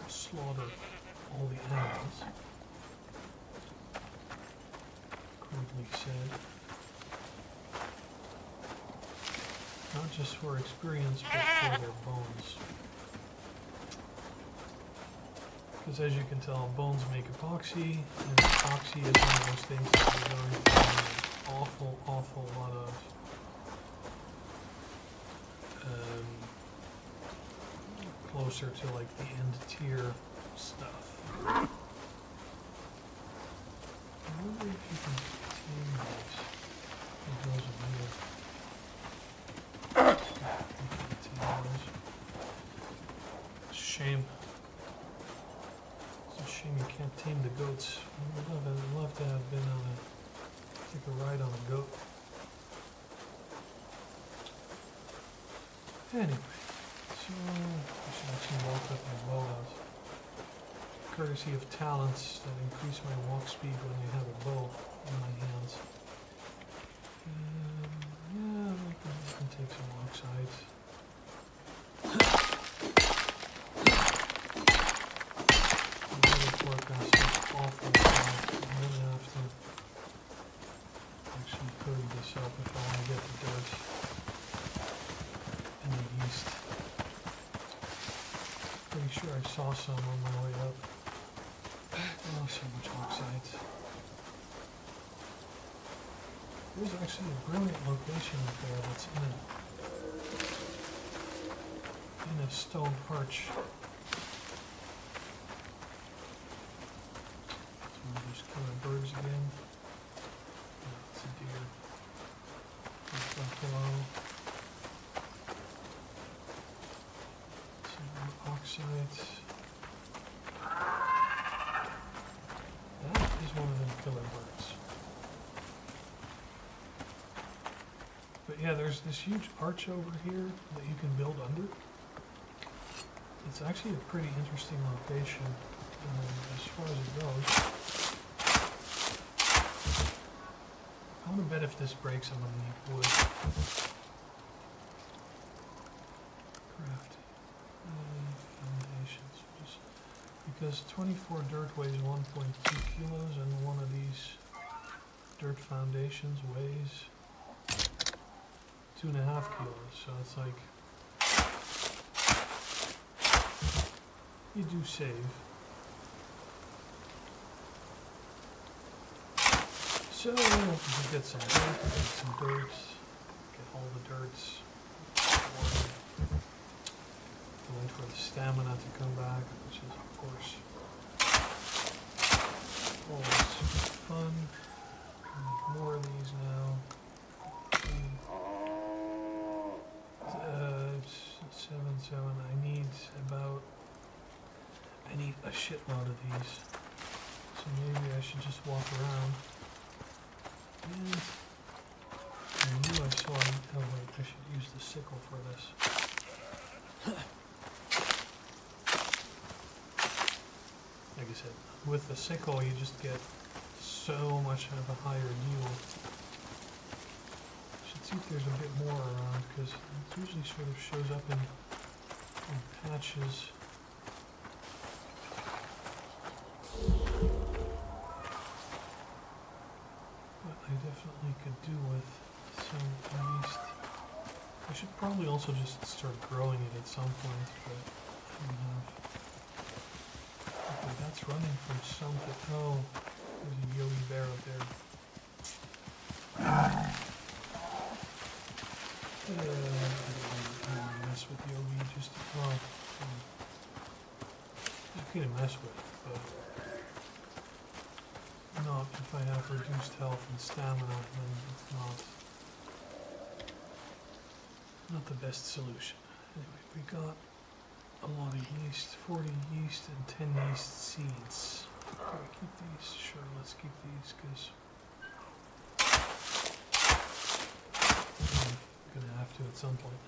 slaughter all the animals, crudely said. Not just for experience, but for their bones. Because as you can tell, bones make epoxy, and epoxy is one of those things that we're going to find an awful lot of closer to like the end tier stuff. I wonder if you can tame these. It goes in here. You can't tame those. It's a shame. It's a shame you can't tame the goats. I'd love to have been on take a ride on a goat. Anyway. So, I should actually walk up my bow out. Courtesy of talents that increase my walk speed when I have a bow in my hands. Yeah, we can take some walk sides. I'm going to work on such awful stuff. I'm going to have to actually hurry this up if I want to get the dirt and the yeast. Pretty sure I saw some on my way up. Oh, so much oxide. There's actually a brilliant location up there that's in a stone arch. It's one of those killer birds again. No, it's a deer. It's buffalo. Oxide. That is one of them killer birds. But yeah, there's this huge arch over here that you can build under. It's actually a pretty interesting location as far as it goes. I want to bet if this breaks, I'm going to need wood. Crafting. Foundations. Because 24 dirt weighs 1.2 kilos, and one of these dirt foundations weighs 2.5 kilos. So it's like you do save. So we get some dirt, get all the dirts. Wait for the stamina to come back, which is of course always super fun. More of these now. 7. I need a shitload of these. So maybe I should just walk around. And I knew I saw, oh wait, I should use the sickle for this. Like I said, with the sickle you just get so much of a higher yield. Should see if there's a bit more around, because it usually sort of shows up in patches. But I definitely could do with some yeast. I should probably also just start growing it at some point, but I don't have. Okay, that's running from something. Oh, there's a yogi bear up there. I don't want to mess with yogi, just, well, it's okay to mess with, but not if I have reduced health and stamina, then it's not the best solution. Anyway, we got a lot of yeast, 40 yeast and 10 yeast seeds. Can we keep these? Sure, let's keep these, because I'm going to have to at some point.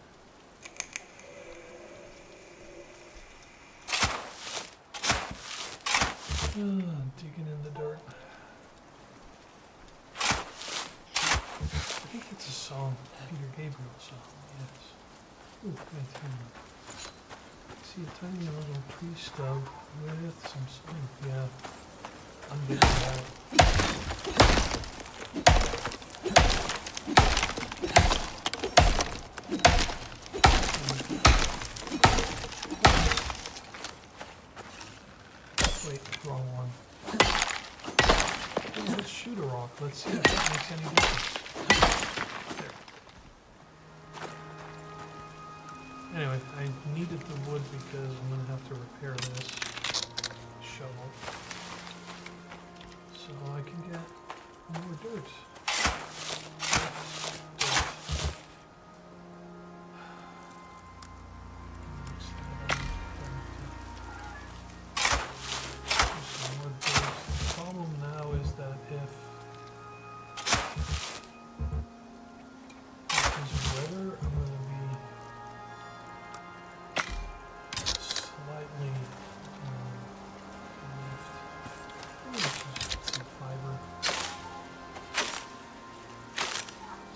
Digging in the dirt. I think it's a song, Peter Gabriel song, yes. Ooh, good thing. See a tiny little tree stub with some, yeah, I'm getting that. block. Let's see if that makes any difference. There. Anyway, I needed the wood because I'm going to have to repair this shovel. So I can get more dirt.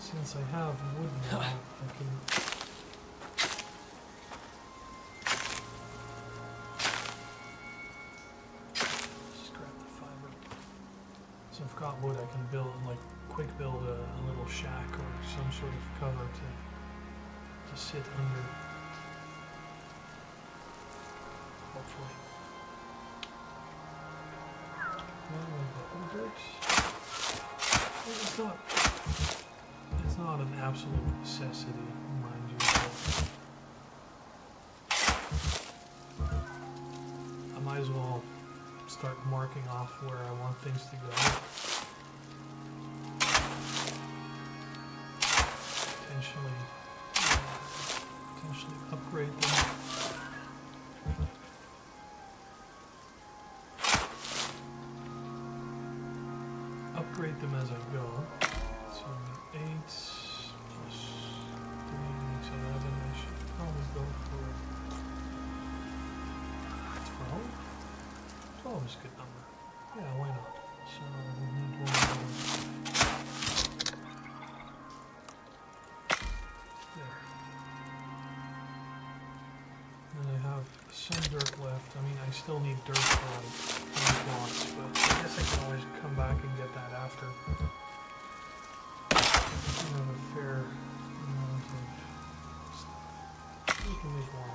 Since I have wood now, I can just grab the fiber. So I've got wood, I can build, like, quick build a little shack or some sort of cover to sit under. Hopefully. Now I've got the dirt. Well, it's not an absolute necessity, mind you, but I might as well start marking off where I want things to go. Potentially upgrade them. Upgrade them as I go. So 8 plus 3 makes 11. I should probably go for 12. 12 is a good number. Yeah, why not? So we need one of those. There. And I have some dirt left. I mean, I still need dirt for like 20 blocks, but I guess I can always come back and get that after. I have a fair amount of stuff. We can make one.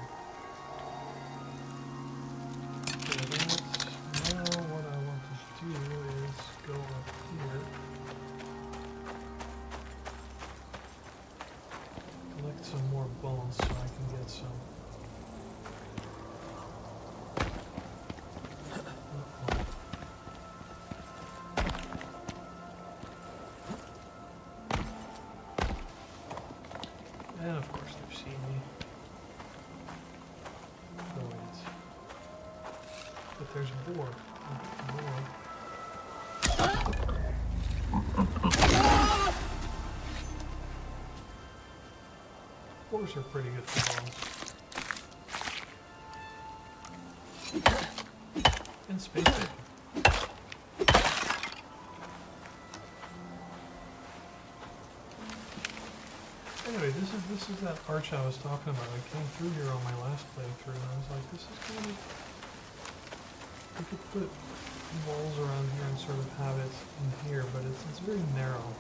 Okay, now what I want to do is go up here. Collect some more bones so I can get some. And of course they've seen me. Brilliant. But there's a boar. Boars are pretty good for bones. And space bacon. Anyway, this is that arch I was talking about. I came through here on my last playthrough and I was like, this is kind of... I could put walls around here and sort of have it in here, but it's very narrow.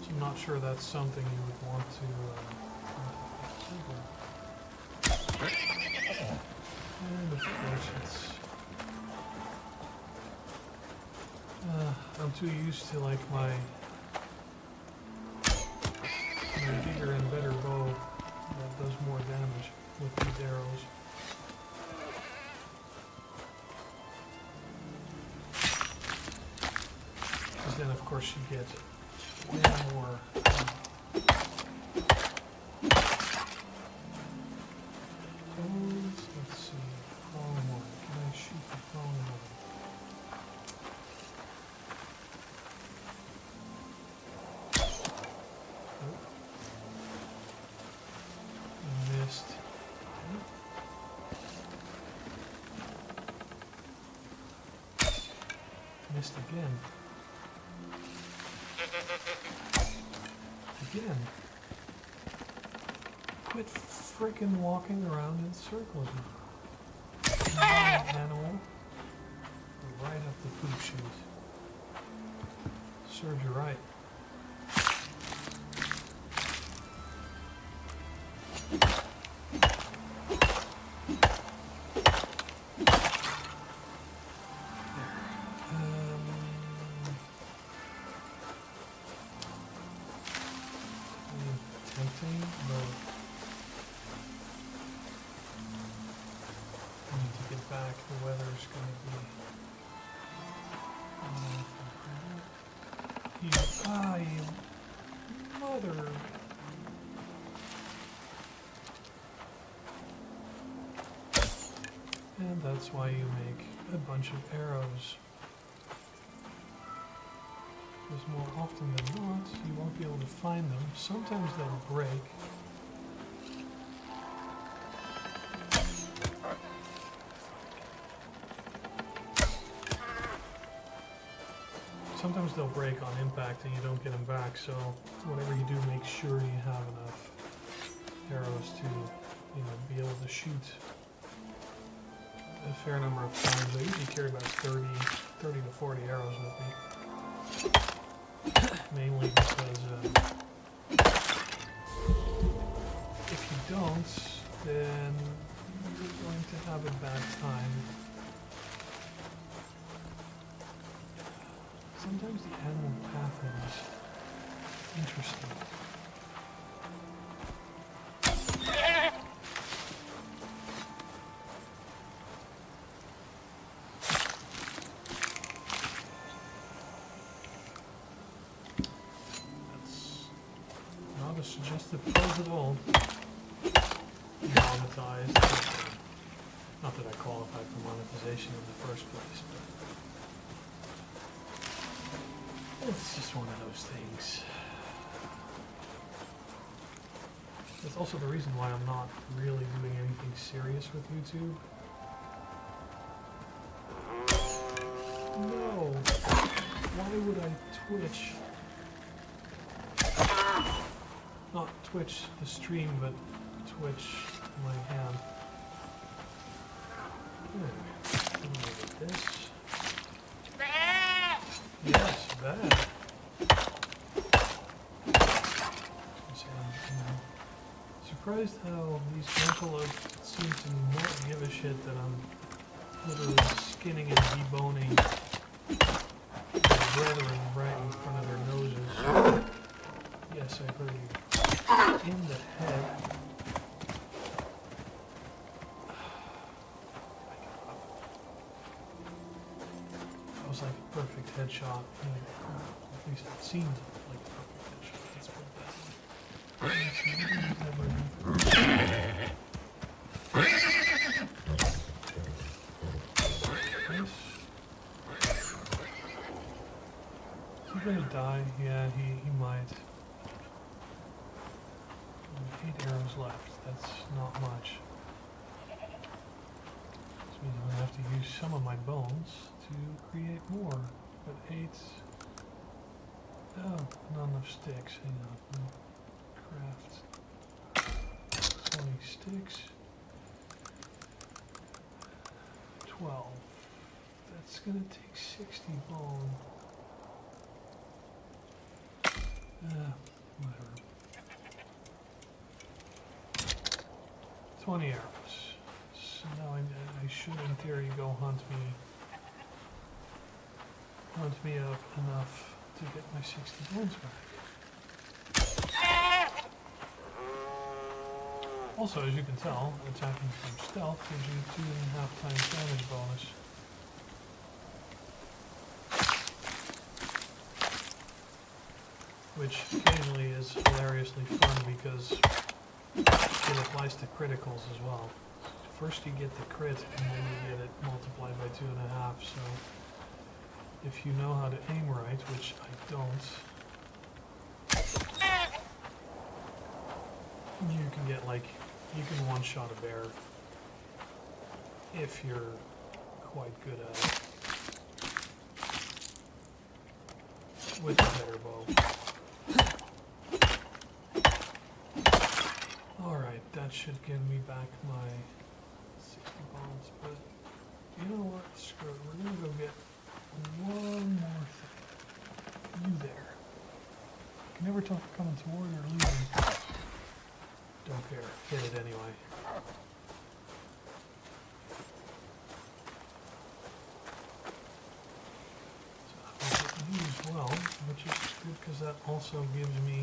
So I'm not sure that's something you would want to... and of course it's... I'm too used to like my bigger and better bow that does more damage with these arrows. Because then of course you get way more bones. Let's see, prong one. Can I shoot the prong one? Missed. Missed again. Again. Quit frickin' walking around in circles. Animal. Right up the poop chute. Serves you right. back. The weather's going to be... you mother... And that's why you make a bunch of arrows. Because more often than not, you won't be able to find them. Sometimes they'll break. Sometimes they'll break on impact and you don't get them back, so whatever you do, make sure you have enough arrows to, be able to shoot a fair number of times. I usually carry about 30 to 40 arrows with me. Mainly because if you don't, then you're going to have a bad time. Sometimes the animal pathing is interesting. Suggested pose at all. Monetized. Not that I qualified for monetization in the first place, but it's just one of those things. That's also the reason why I'm not really doing anything serious with YouTube. No! Why would I Twitch? Not Twitch the stream, but Twitch my hand. This. Yes, bad. I'm surprised how these antelopes seem to not give a shit that I'm literally skinning and deboning their brethren right in front of their noses. Yes, I heard you. In the head. That was like a perfect headshot. At least it seemed like a perfect headshot. Let's put that Is he gonna die? Yeah, he might. 8 arrows left. That's not much. This means I'm going to have to use some of my bones to create more. But 8... Oh, not enough sticks. Hang on. Craft 20 sticks. 12. That's going to take 60 bone. Whatever. 20 arrows. So now I should, in theory, go hunt me up enough to get my 60 bones back. Also, as you can tell, attacking from stealth gives you 2.5 times damage bonus. Which occasionally is hilariously fun because it applies to criticals as well. First you get the crit and then you get it multiplied by 2.5, so if you know how to aim right, which I don't, you can get you can one-shot a bear if you're quite good at it with a better bow. Alright, that should give me back my 60 bones, but you know what, screw it, we're gonna go get one more thing. You there. You can never tell if you're coming toward or leaving. Don't care, hit it anyway. So I'll get you as well, which is good because that also gives me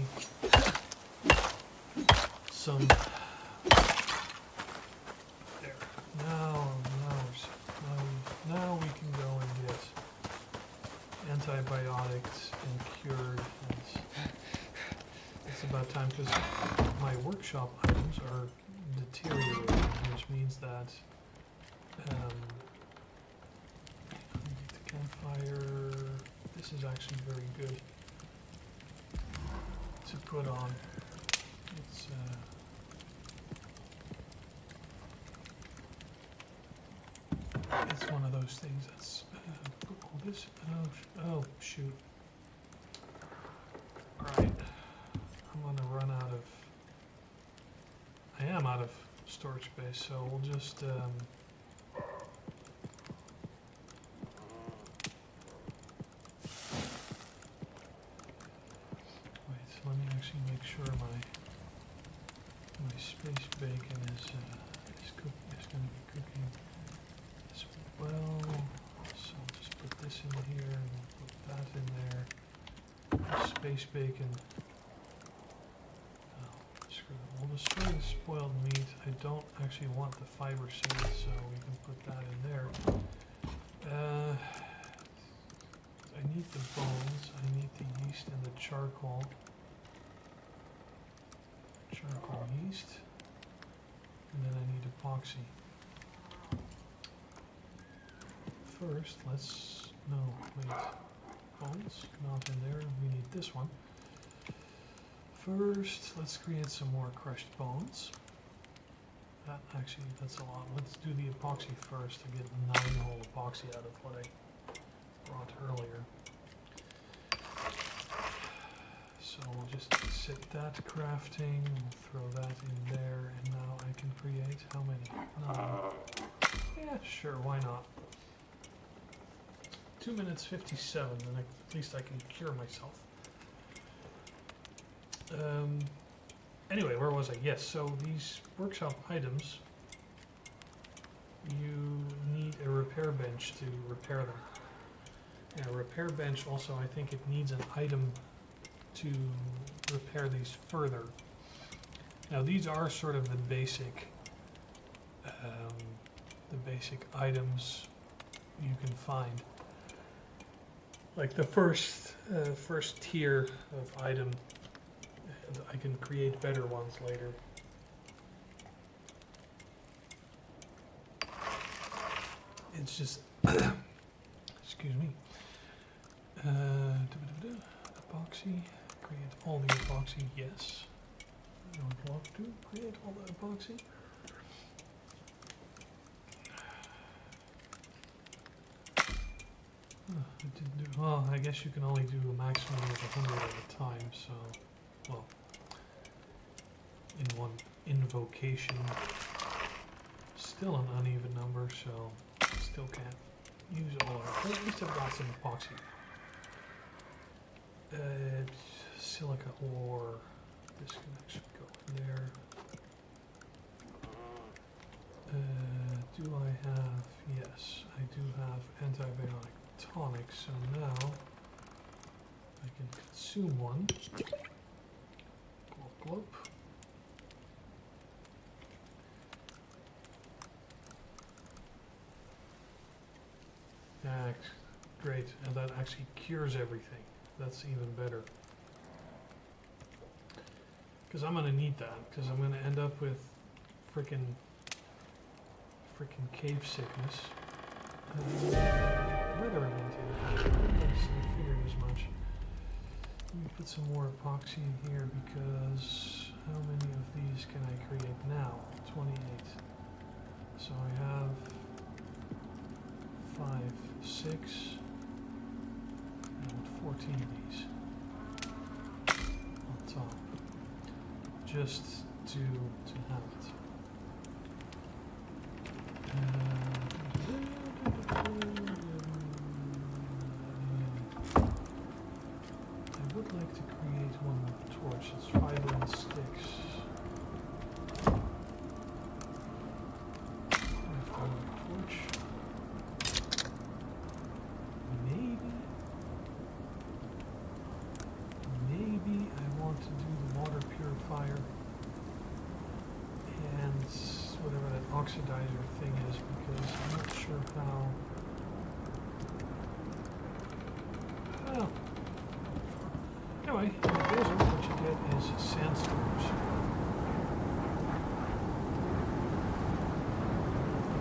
some... There. Now we're set. of time because my workshop items are deteriorating, which means that the campfire, this is actually very good to put on. It's one of those things that's put all this. Oh shoot! All right, I'm gonna run out of. I am out of storage space, so we'll just. Wait, let me actually make sure my space bacon is going to be cooking as well. So I'll just put this in here and we'll put that in there. Space bacon. Oh, screw it. We'll destroy the spoiled meat. I don't actually want the fiber seeds, so we can put that in there. I need the bones. I need the yeast and the charcoal. Charcoal yeast. And then I need epoxy. First, let's, no, wait, bones, not in there, we need this one. First, let's create some more crushed bones. That's a lot. Let's do the epoxy first to get 9-hole epoxy out of what I brought earlier. So we'll just set that crafting, we'll throw that in there, and now I can create how many? 9. Yeah, sure, why not? 2 minutes 57, then at least I can cure myself. Anyway, where was I? Yes, so these workshop items, you need a repair bench to repair them. And a repair bench also, I think it needs an item to repair these further. Now these are sort of the basic items you can find. Like the first tier of item, and I can create better ones later. It's just, excuse me. Epoxy, create all the epoxy, yes. I don't want to create all the epoxy. It didn't do, well, I guess you can only do a maximum of 100 at a time, so, well, in one invocation, still an uneven number, so still can't use all of it. But at least I've got some epoxy. Silica ore, this can actually go in there. Do I have, yes, I do have antibiotic tonic, so now I can consume one. Glop glop. Great, and that actually cures everything. That's even better. Because I'm going to need that, because I'm going to end up with frickin' cave sickness. Weather event here. I figured as much. Let me put some more epoxy in here because how many of these can I create now? 28. So I have 5, 6, and 14 of these on top. Just to have it. I would like to create one with a torch. It's fiber and sticks. Torch. Maybe I want to do the water purifier and whatever that oxidizer thing is, because I'm not sure how. Well, anyway, in the desert, what you get is is sandstorms.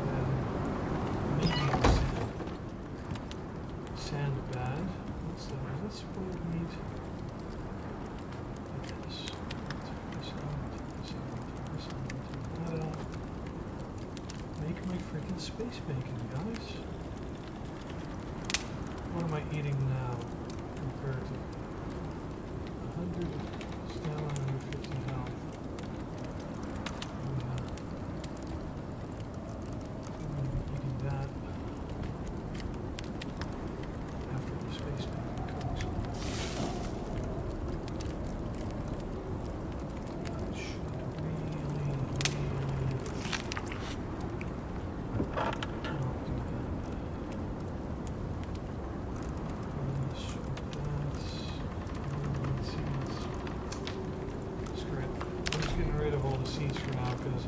And medium sand. Sand bad. What's that? Is that spoiled meat? It is. Take this out, take this out, take this out, take that out. Make my freaking space bacon, guys. What am I eating now compared to 100 stamina, 150 health? Yeah. I'm going to be eating that after the space bacon cooks. I should really not do that. Rid of all the seeds for now because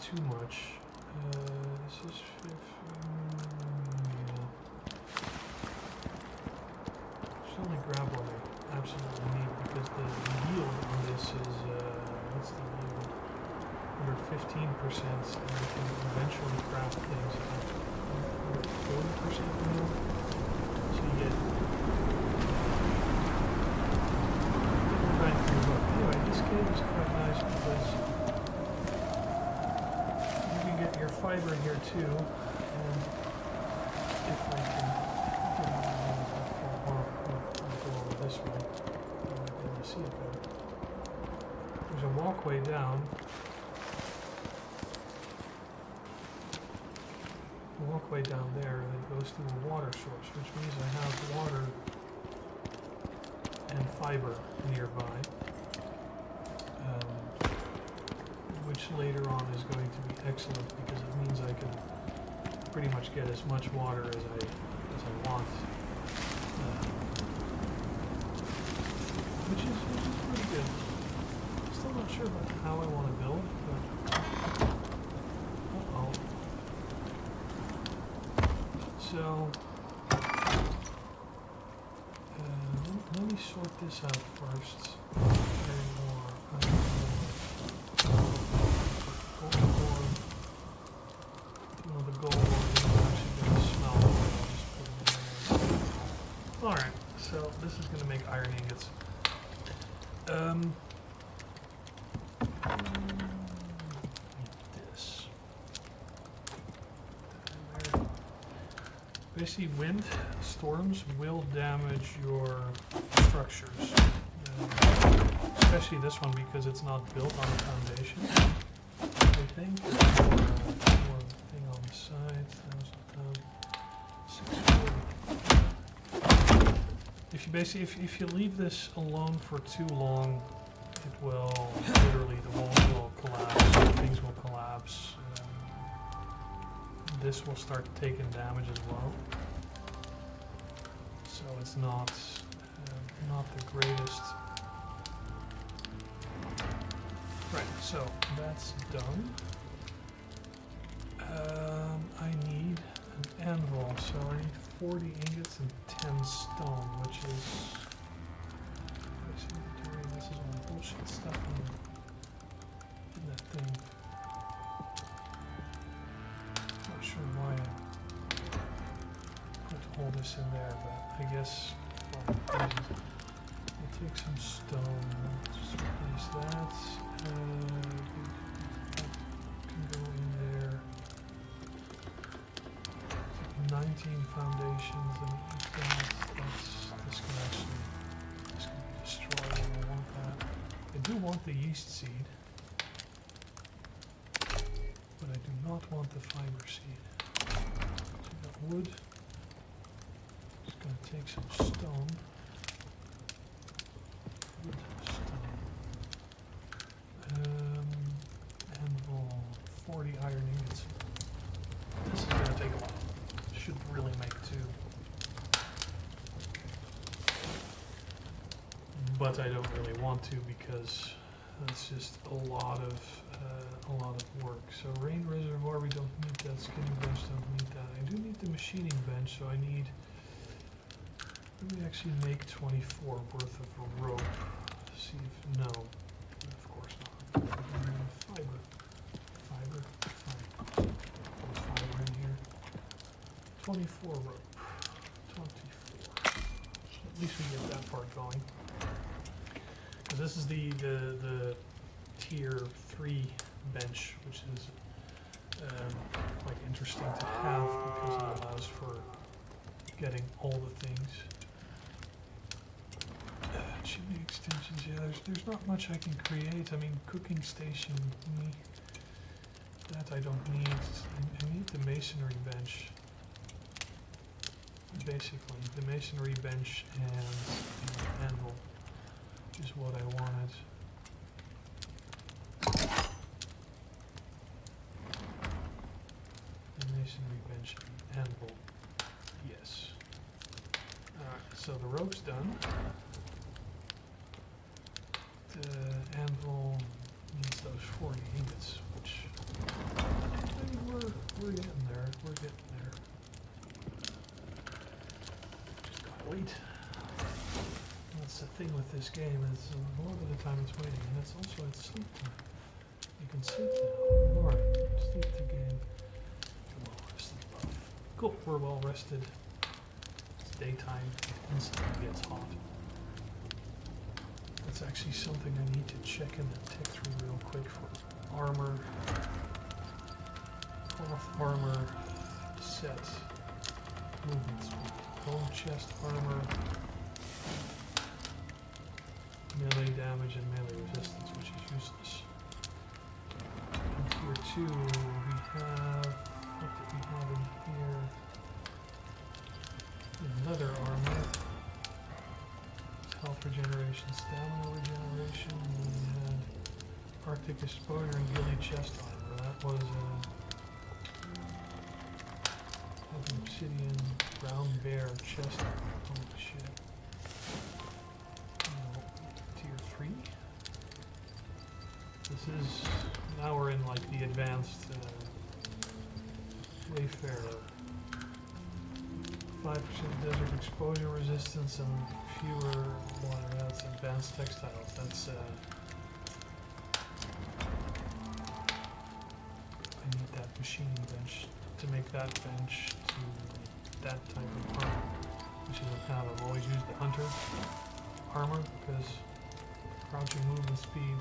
too much. This is 15. Just only grab what I absolutely need because the yield on this is what's the yield? Under 15%, and I can eventually craft things at 40% yield. So you get. Anyway, this cave is quite nice because your fiber here too, and if I can go over this way, I might be able to see it better. There's a walkway down. A walkway down there that goes through a water source, which means I have water and fiber nearby. Which later on is going to be excellent because it means I can pretty much get as much water as I want, which is pretty good. Still not sure about how I want to build, but So, let me sort this out first. Iron ore, gold ore. No, the gold ore is actually going to smell. I'll just put it in there. Alright, so this is going to make iron ingots. This. Basically, wind storms will damage your structures, especially this one because it's not built on a foundation. I think there's more thing on the side. 640. If you leave this alone for too long, it will literally, the walls will collapse, things will collapse. This will start taking damage as well. So it's not the greatest. Right, so that's done. I need an anvil, so I need 40 ingots and 10 stone, which is this is all bullshit stuff in that thing. Not sure why I put all this in there, but I guess we'll take some stone. Just replace that. Can go in there. 19 foundations and this can be destroyed. I don't want that. I do want the yeast seed, but I do not want the fiber seed. So we got wood. Just gonna take some stone. Wood, stone. Anvil, 40 iron ingots. This is gonna take a while. Should really make 2. But I don't really want to because that's just a lot of work. So rain reservoir, we don't need that. Skinning bench, don't need that. I do need the machining bench, so I need. Let me actually make 24 worth of rope. See if no, of course not. Fiber. There's fiber in here. 24 rope. 24. So at least we get that part going. Because this is the tier 3 bench, which is quite interesting to have because it allows for getting all the things. Chimney extensions, yeah, there's not much I can create. I mean, cooking station, that I don't need. I need the masonry bench. Basically, the masonry bench and anvil is what I wanted. The masonry bench and anvil, yes. Alright, so the rope's done. The anvil needs those 40 ingots, which I mean, we're getting there. We're getting there. Just gotta wait. That's the thing with this game, is a lot of the time it's waiting, and it's also it's sleep time. You can sleep now. Alright, sleep the game. You're well rested, buff. Cool, we're well rested. It's daytime, it instantly gets hot. That's actually something I need to check in the tick through real quick for armor. Cloth armor set. Movement speed. Bone chest armor. Melee damage and melee resistance, which is useless. In tier 2, we have, what do we have in here? Leather armor, health regeneration, stamina regeneration, and we had Arctic exposure and gilly chest armor. That was an obsidian brown bear chest armor. Holy shit. Tier 3. This is, now we're in like the advanced Wayfarer 5% desert exposure resistance and fewer water. That's advanced textiles. That's I need that machining bench to make that bench to that type of armor, which I don't have. I've always used the hunter armor because crouching movement speed,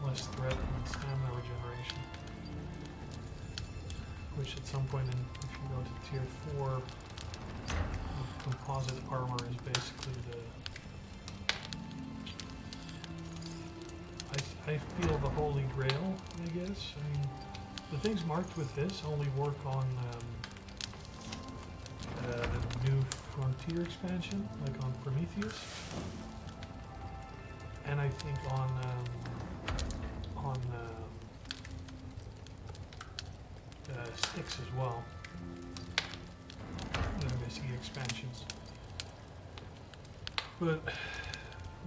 less threat, and stamina regeneration. Which at some point, if you go to tier 4, composite armor is basically I feel the holy grail, I guess. I mean, the things marked with this only work on the new Frontier expansion, like on Prometheus, and I think on Styx as well. The MSE expansions. But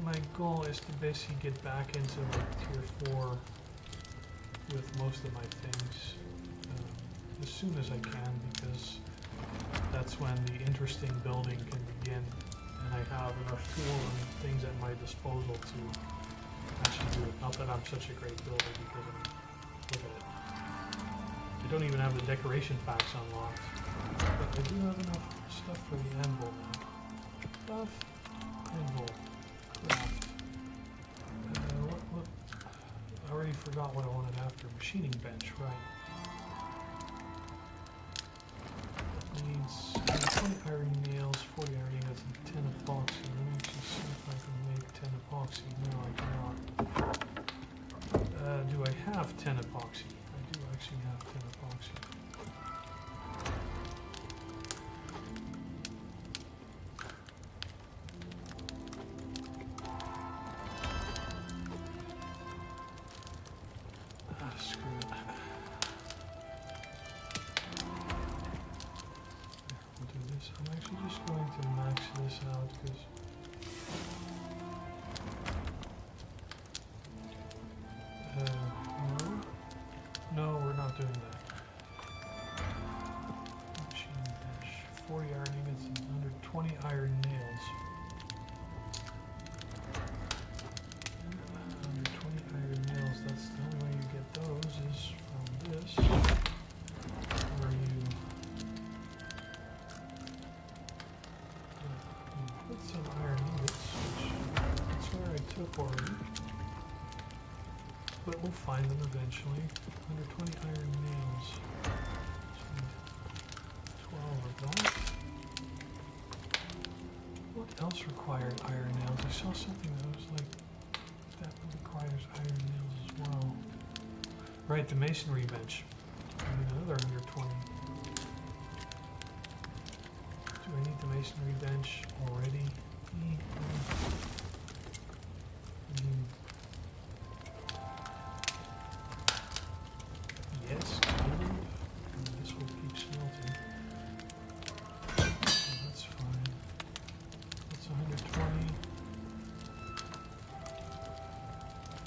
my goal is to basically get back into like tier 4 with most of my things as soon as I can, because that's when the interesting building can begin and I have enough tools and things at my disposal to actually do it. Not that I'm such a great builder, because look at it. I don't even have the decoration packs unlocked, but I do have enough stuff for the anvil now. Stuff, anvil, craft. What? I already forgot what I wanted after. Machining bench, right. Needs 20 iron nails, 40 iron ingots, and 10 epoxy. Let me just see if I can make 10 epoxy. No, I cannot. Do I have 10 epoxy? I do actually have 10 epoxy. Screw it. We'll do this. I'm actually just going to max this out because no, we're not doing that. Machine bench, 40 iron ingots and 120 iron nails. 120 iron nails, that's the only way you get those is from this, where you put some iron ingots, which that's where I took already. But we'll find them eventually. 120 iron nails. 12 of that. What else required iron nails? I saw something that was like, that requires iron nails as well. Right, the masonry bench. I need another 120. Do I need the masonry bench already? Yes, kind of. And this will keep smelting. So that's fine. That's 120.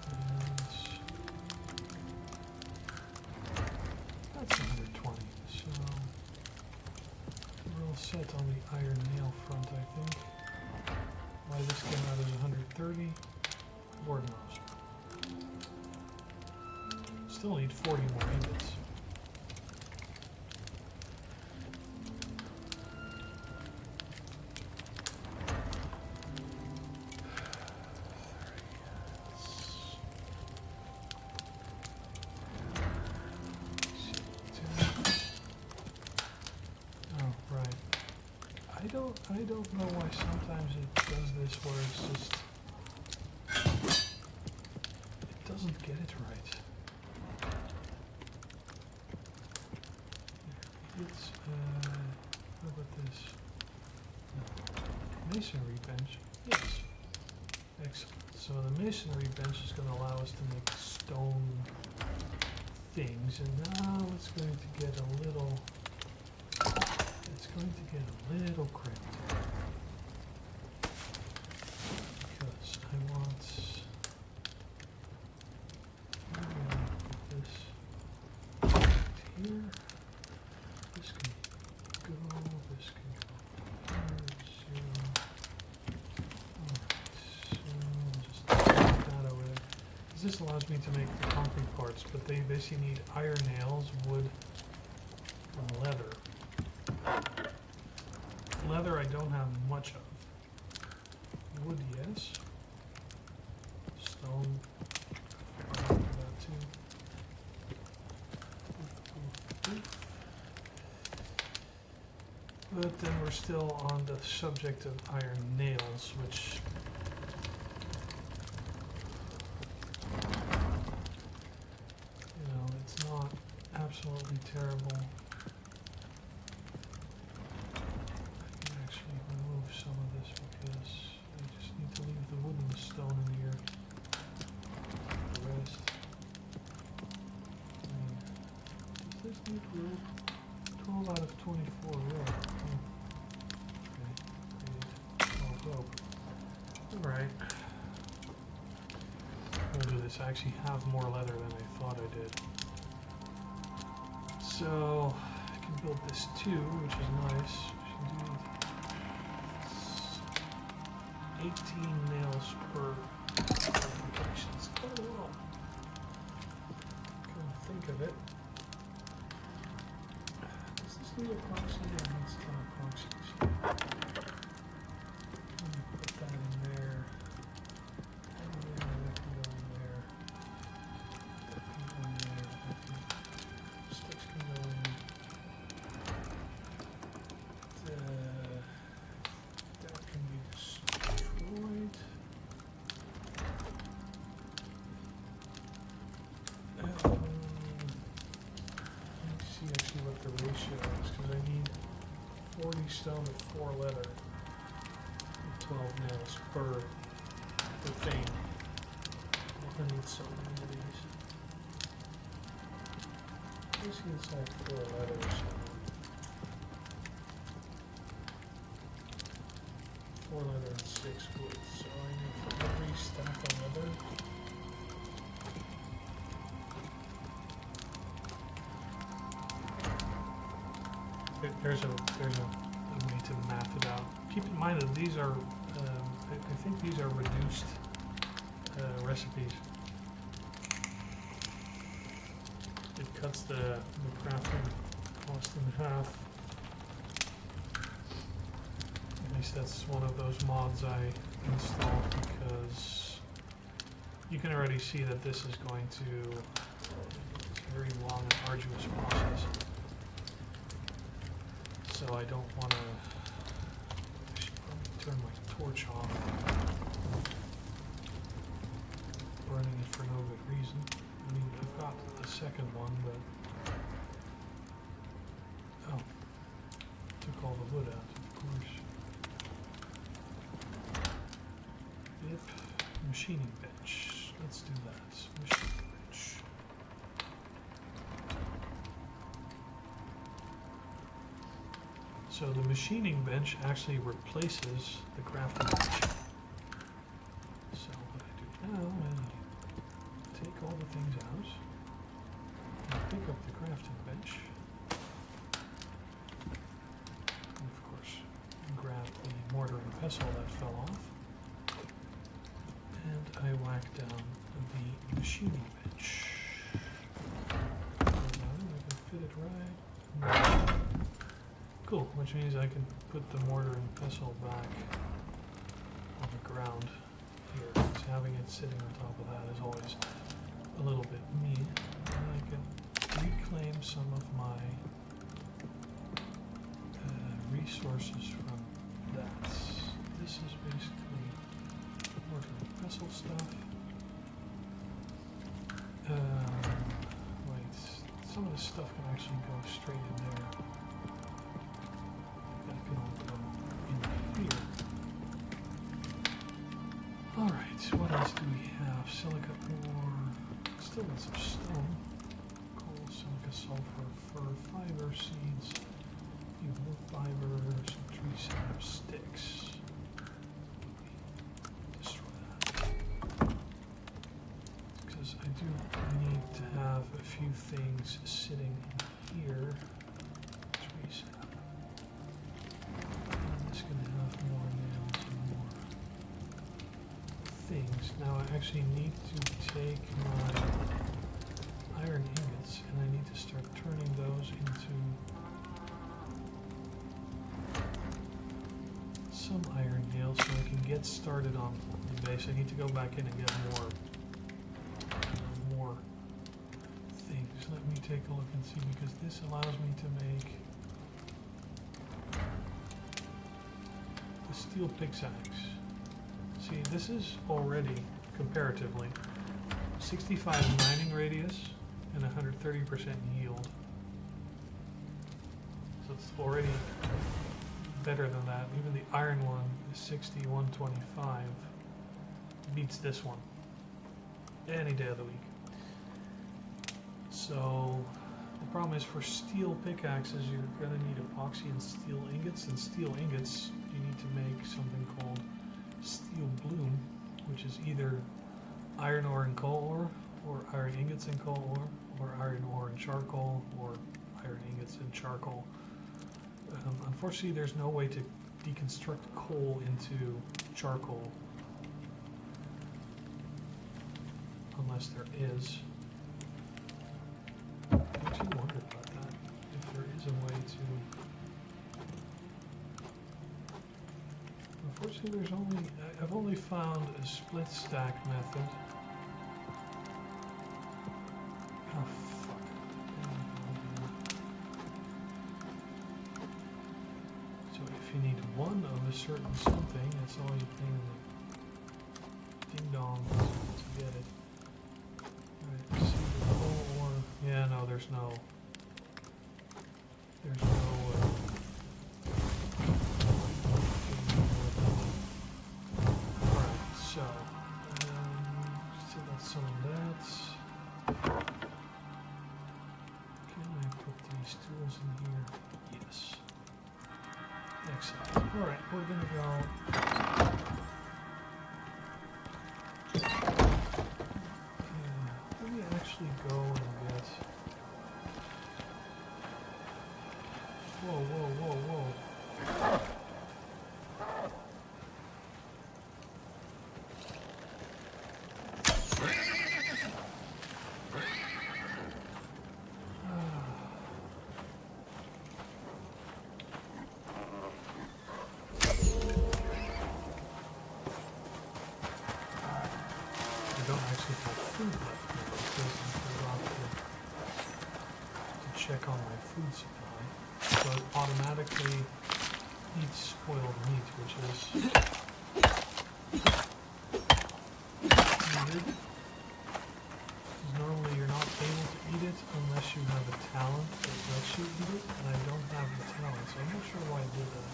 And that's 120. So we're all set on the iron nail front, I think. Why this came out as 130, Lord knows. Still need 40 more ingots. Oh, right. I don't know why sometimes it does this where it's just it doesn't get it right. It's how about this? No. Masonry bench. Yes. Excellent. So the masonry bench is going to allow us to make stone things, and now it's going to get a little. It's going to get a little cramped. Because I want to put this here. This can go, this can go. allows me to make the concrete parts, but they basically need iron nails, wood, and leather. Leather I don't have much of. Wood, yes. Stone, I have that too. But then we're still on the subject of iron nails, which it's not absolutely terrible. I can actually remove some of this because I just need to leave the wood and the stone in here. The rest. Does this need wood? 12 out of 24 wood. Okay, 12 rope. Alright. We'll do this. I actually have more leather than I thought I did. So I can build this too, which is nice. I should do 18 nails per application. It's quite a lot. Come to think of it. Does this need epoxy? Yeah, it's got epoxy. Let me put that in there. That can go in there. That can go in there. Sticks can go in. That can be destroyed. Let me see actually what the ratio is, because I need 40 stone and 4 leather, and 12 nails per thing. I need so many of these. Basically it's all 4 leather, so 4 leather and 6 wood, so I need for every stack of leather. There's a way to math it out. Keep in mind that these are, I think these are reduced recipes. It cuts the crafting cost in half. At least that's one of those mods I installed, because you can already see that this is going to, it's a very long and arduous process. So I don't want to, I should probably turn my torch off. Burning it for no good reason. I mean, I've got the second one, but, oh, took all the wood out, of course. Yep, machining bench. Let's do that. Machining bench. So the machining bench actually replaces the crafting bench. So what I do now is I take all the things out and pick up the crafting bench. And of course, grab the mortar and pestle that fell off. And I whack down the machining bench. I can fit it right. Cool, which means I can put the mortar and pestle back on the ground here, because having it sitting on top of that is always a little bit mean. And I can reclaim some of my resources from that. This is basically mortar and pestle stuff. Wait, some of this stuff can actually go straight in there. Alright, so what else do we have? Silica ore, still got some stone, coal, silica, sulfur, fur, fiber, seeds, a few more fiber, some tree sap, sticks. Destroy that. Because I do need to have a few things sitting in here. Tree sap. And this can have more nails and more things. things. Now I actually need to take my iron ingots and I need to start turning those into some iron nails so I can get started on the base. I need to go back in and get more things. Let me take a look and see, because this allows me to make the steel pickaxe. See, this is already comparatively 65 mining radius and 130% yield. So it's already better than that. Even the iron one is 60, 125. Beats this one any day of the week. So the problem is, for steel pickaxes you're going to need epoxy and steel ingots, and steel ingots you need to make something called steel bloom, which is either iron ore and coal ore, or iron ingots and coal ore, or iron ore and charcoal, or iron ingots and charcoal. Unfortunately, there's no way to deconstruct coal into charcoal, unless there is. I actually wonder about that, if there is a way to. Unfortunately, I've only found a split stack method. Oh fuck. So if you need one of a certain something, that's always a pain in the ding dong to get it. Alright, see the coal ore. Yeah, no, there's no. So, still got some of that. Can I put these tools in here? Yes. Excellent. Alright, we're gonna go. Let me actually go and get. Whoa, whoa, whoa, whoa. I don't actually have food left now because I forgot to check on my food supply. So it automatically eats spoiled meat, which is weird. Because normally you're not able to eat it unless you have a talent that lets you eat it, and I don't have the talent, so I'm not sure why I did that.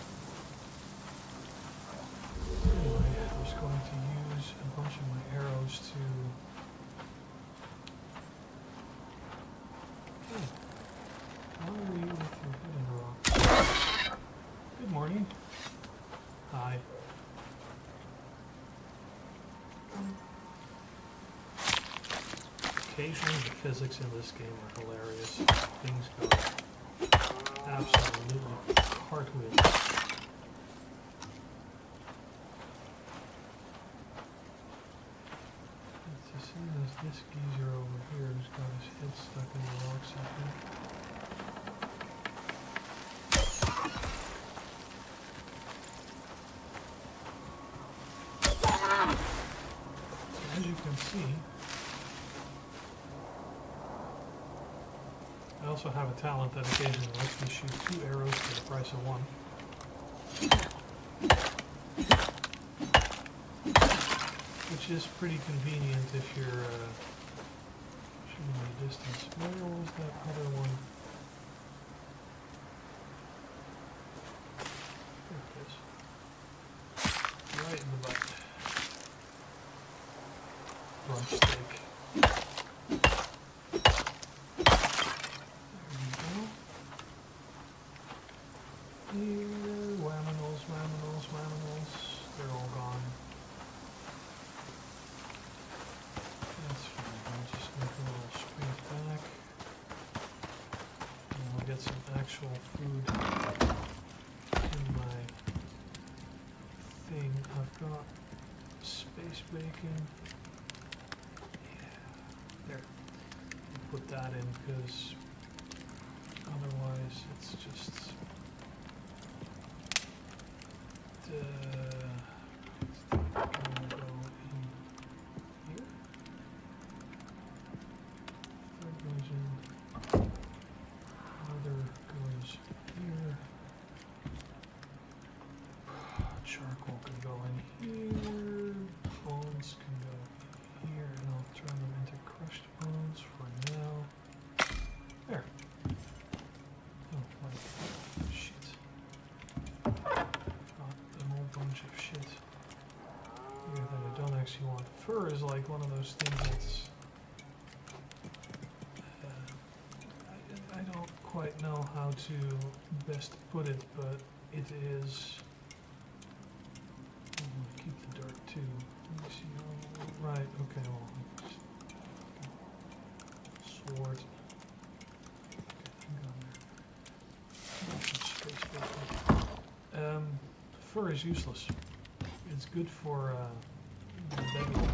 Anyway, I'm just going to use a bunch of my arrows to... Hey, how are you with your hidden rock? Good morning. Hi. Occasionally the physics in this game are hilarious. Things go absolutely cartwheels. As soon as this geezer over here has got his head stuck in the rocks, I think. As you can see, I also have a talent that occasionally lets me shoot 2 arrows for the price of 1. Which is pretty convenient if you're shooting at a distance. Where was that other one? There it is. Right in the butt. Brunch steak. There we go. Here, whaminals, whaminals, whaminals. They're all gone. That's fine. I'll just make a little sprint back. And we'll get some actual food in my thing. I've got space bacon. Yeah, there. Put that in because otherwise it's just gonna go in here. Third goes in. Other goes here. Charcoal can go in here. Bones can go here, and I'll turn them into crushed bones for now. There. Oh, like, shit. Got a whole bunch of shit here that I don't actually want. Fur is like one of those things that's... I don't quite know how to best put it, but it is... keep the dirt too. Let me see how... Right, okay, well... Sword. Fur is useless. It's good for bedroll.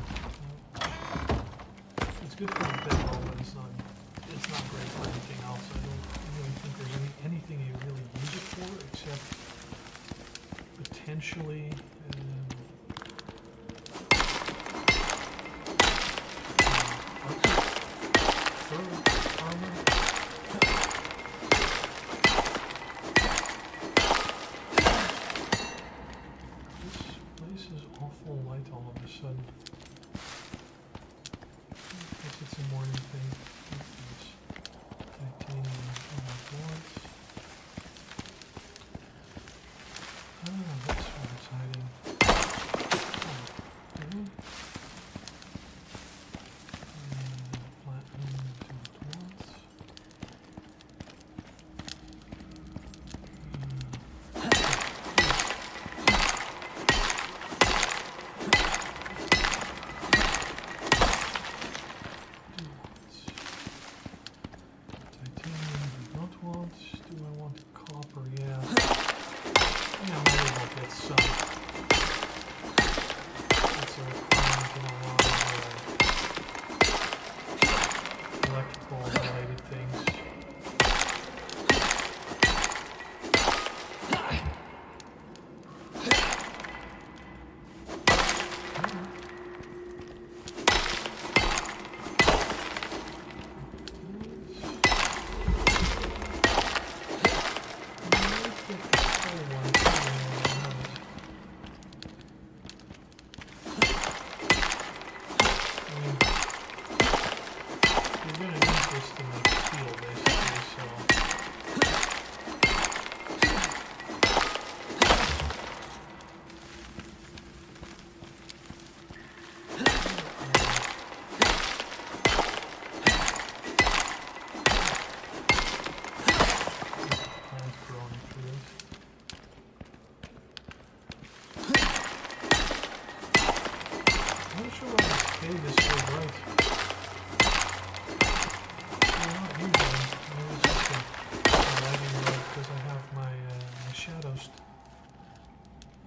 It's good for bedroll, but it's not great for anything else. I don't really think there's anything you really use it for except potentially fur armor. Awful light all of a sudden. I guess it's a morning thing. Titanium quartz. That's where it's hiding. Okay. Platinum quartz.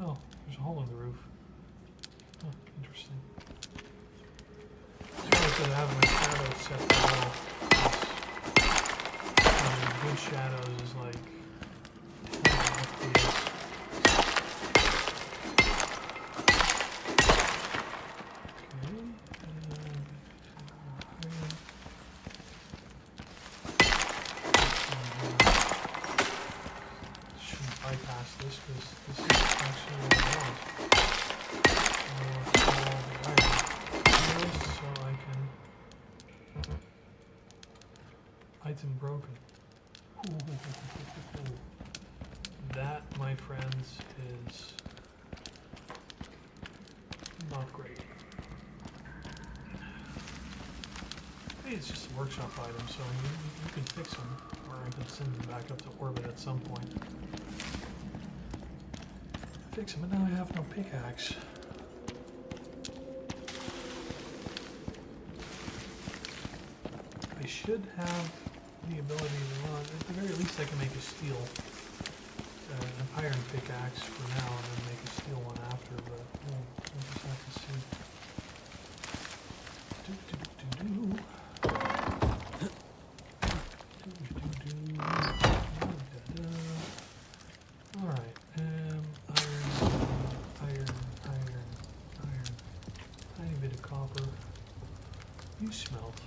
Oh, there's a hole in the roof. Oh, interesting. I could have my shadows set to well. Good shadows is like FPS. Bypass this because this is actually what I want. So I can item broken. That, my friends, is not great. Hey, it's just a workshop item, so you can fix them, or I can send them back up to orbit at some point. Fix them, and now I have no pickaxe. I should have the ability to run. At the very least, I can make a steel, an iron pickaxe for now, and then make a steel one after. But we'll just have to see. Alright, iron, tiny bit of copper. You smelt.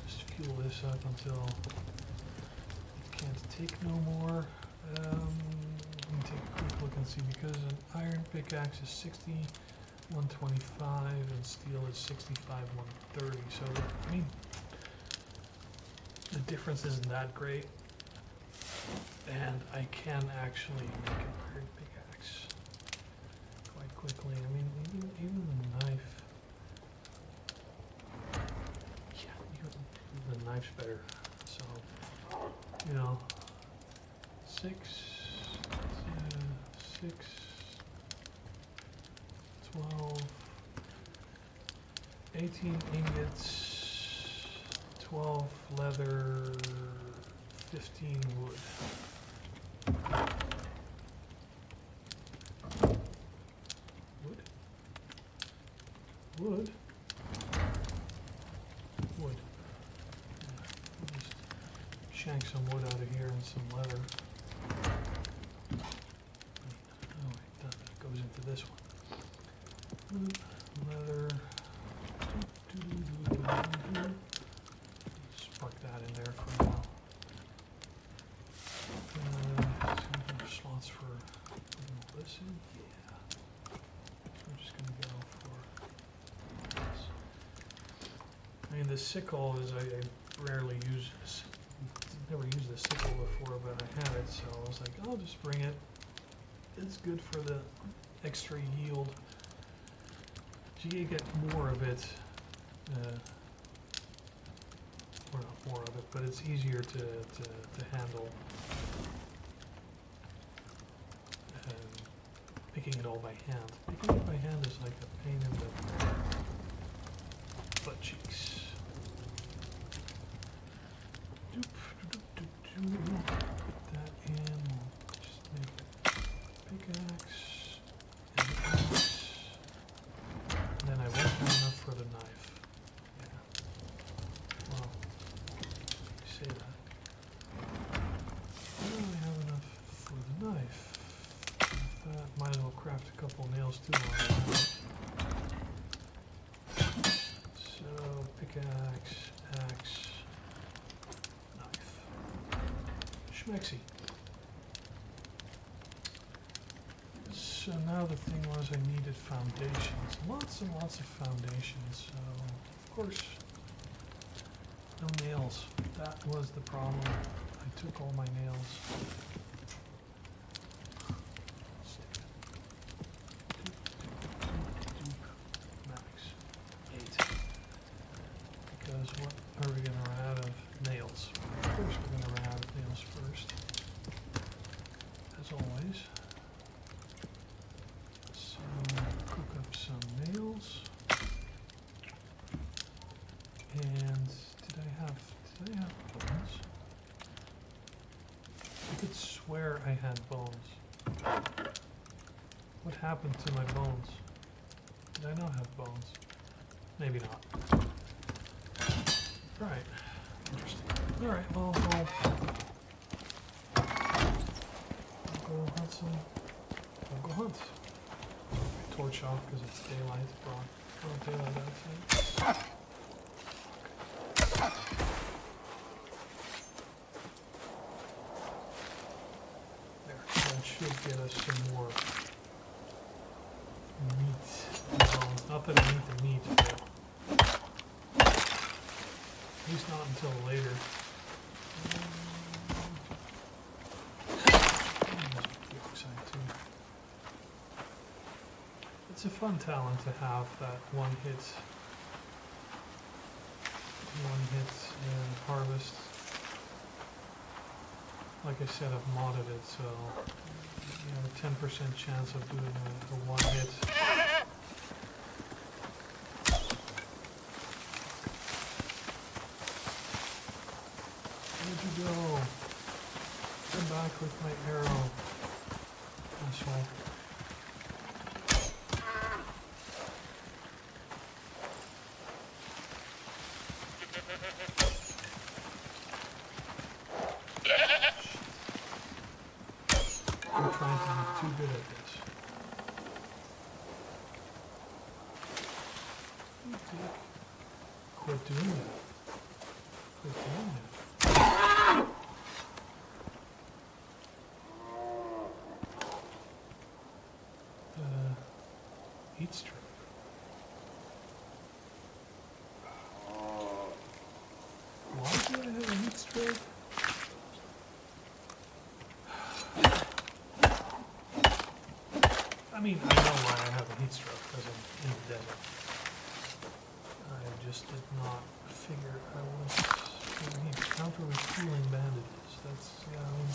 Just fuel this up until it can't take no more. Let me take a quick look and see, because an iron pickaxe is 60, 125, and steel is 65, 130. So, I mean, the difference isn't that great. And I can actually make an iron pickaxe quite quickly. I mean, even the knife. Yeah, even the knife's better. So, you know, 6, 12, 18 ingots, 12 leather, 15 wood. Wood? Wood. Yeah, just shank some wood out of here and some leather. Oh wait, that goes into this one. Leather. Spark that in there for now. Some slots for putting all this in. Yeah. I'm just gonna go for this. I mean, the sickle is I rarely use this. I've never used the sickle before, but I had it, so I was like, I'll just bring it. It's good for the extra yield. You get more of it, or not more of it, but it's easier to handle. Picking it all by hand. Picking it by hand is like a pain in the butt cheeks. Doop, doop, doop, doop, doop. Put that in. Just make a pickaxe and axe. And then I won't have enough for the knife. Yeah. Well, you say that. I don't really have enough for the knife. Might as well craft a couple nails too while I'm at it. So, pickaxe, axe, knife. Schmexy. So now the thing was I needed foundations. Lots and lots of foundations. So, of course, no nails. That was the problem. I took all my nails. What are we going to run out of? Nails. Of course we're going to run out of nails first. As always. So, cook up some nails. And did I have bones? I could swear I had bones. What happened to my bones? Did I not have bones? Maybe not. Right. Interesting. Alright, well, I'll go hunt some. I'll go hunt. Torch off because it's daylight. Broad daylight outside. Okay. There. That should get us some more meat. Bones. Not that I need the meat, but at least not until later. It's a fun talent to have, that one hit harvest. Like I said, I've modded it, so you have a 10% chance of doing a one hit. Where'd you go? Come back with my arrow. Asshole. I'm trying to be too good at this. Quit doing that. Quit doing that. Heat stroke. Why do I have a heat stroke? I mean, I know why I have a heat stroke, because I'm in the desert. I just did not figure I was going to counter with cooling bandages. That's, yeah, I mean...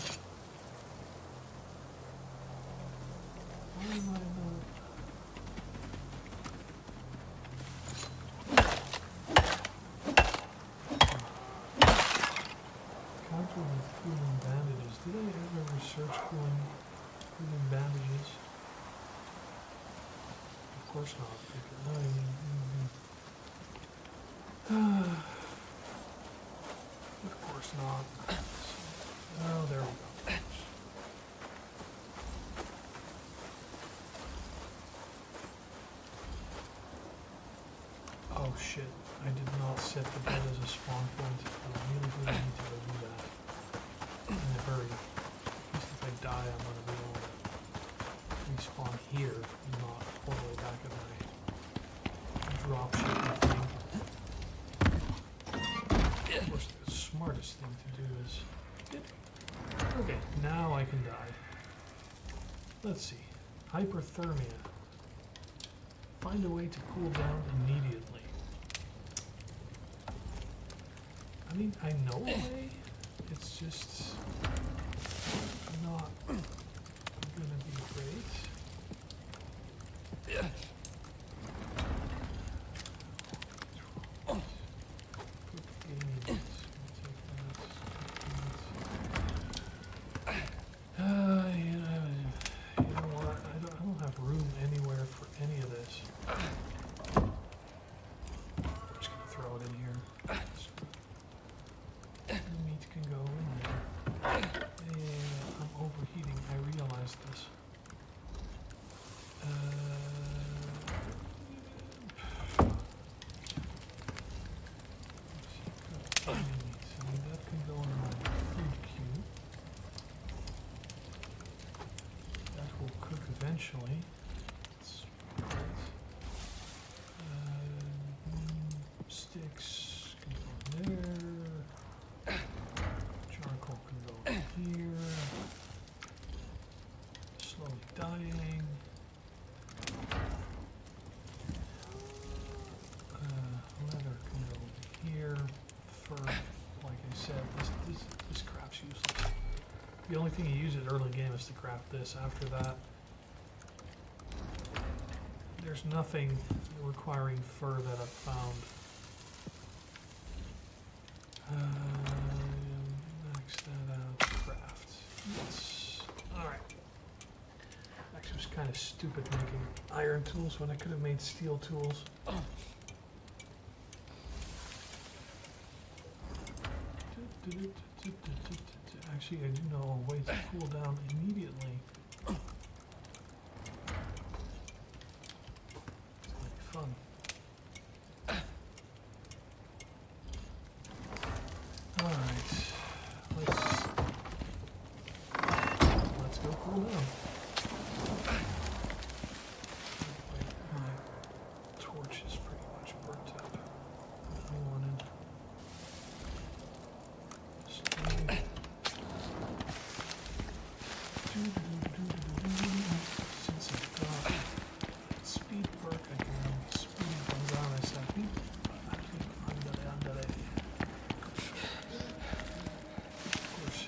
Why am I not... Counter with cooling bandages. Did I ever research cooling bandages? Of course not. Of course not. Oh, there we go. Oh shit, I did not set the bed as a spawn point. I really need to go do that. In a hurry. At least if I die, I'm going to be able to respawn here, not all the way back at my drop shipping thing. Of course, the smartest thing to do is... Okay, now I can die. Let's see. Hyperthermia. Find a way to cool down immediately. I mean, I know a way. It's just not gonna be great. You know what? I don't have room anywhere for any of this. I'm just gonna throw it in here. The meat can go in there. Yeah, I'm overheating. I realized this. That can go in my food cube. That will cook eventually. That's right. Sticks can go in there. Charcoal can go in here. Slowly dying. Leather can go in here. Fur, like I said, this crap's useless. The only thing you use it early game is to craft this. After that, there's nothing requiring fur that I've found. Max that out. Craft. Yes. Alright. Actually, it was kind of stupid making iron tools when I could have made steel tools. Actually, I do know a way to cool down immediately. It's gonna be fun. Alright, let's go cool down. My torch is pretty much burnt up. I wanted since I've got speed perk, I can speed them down a second. Under it. Of course,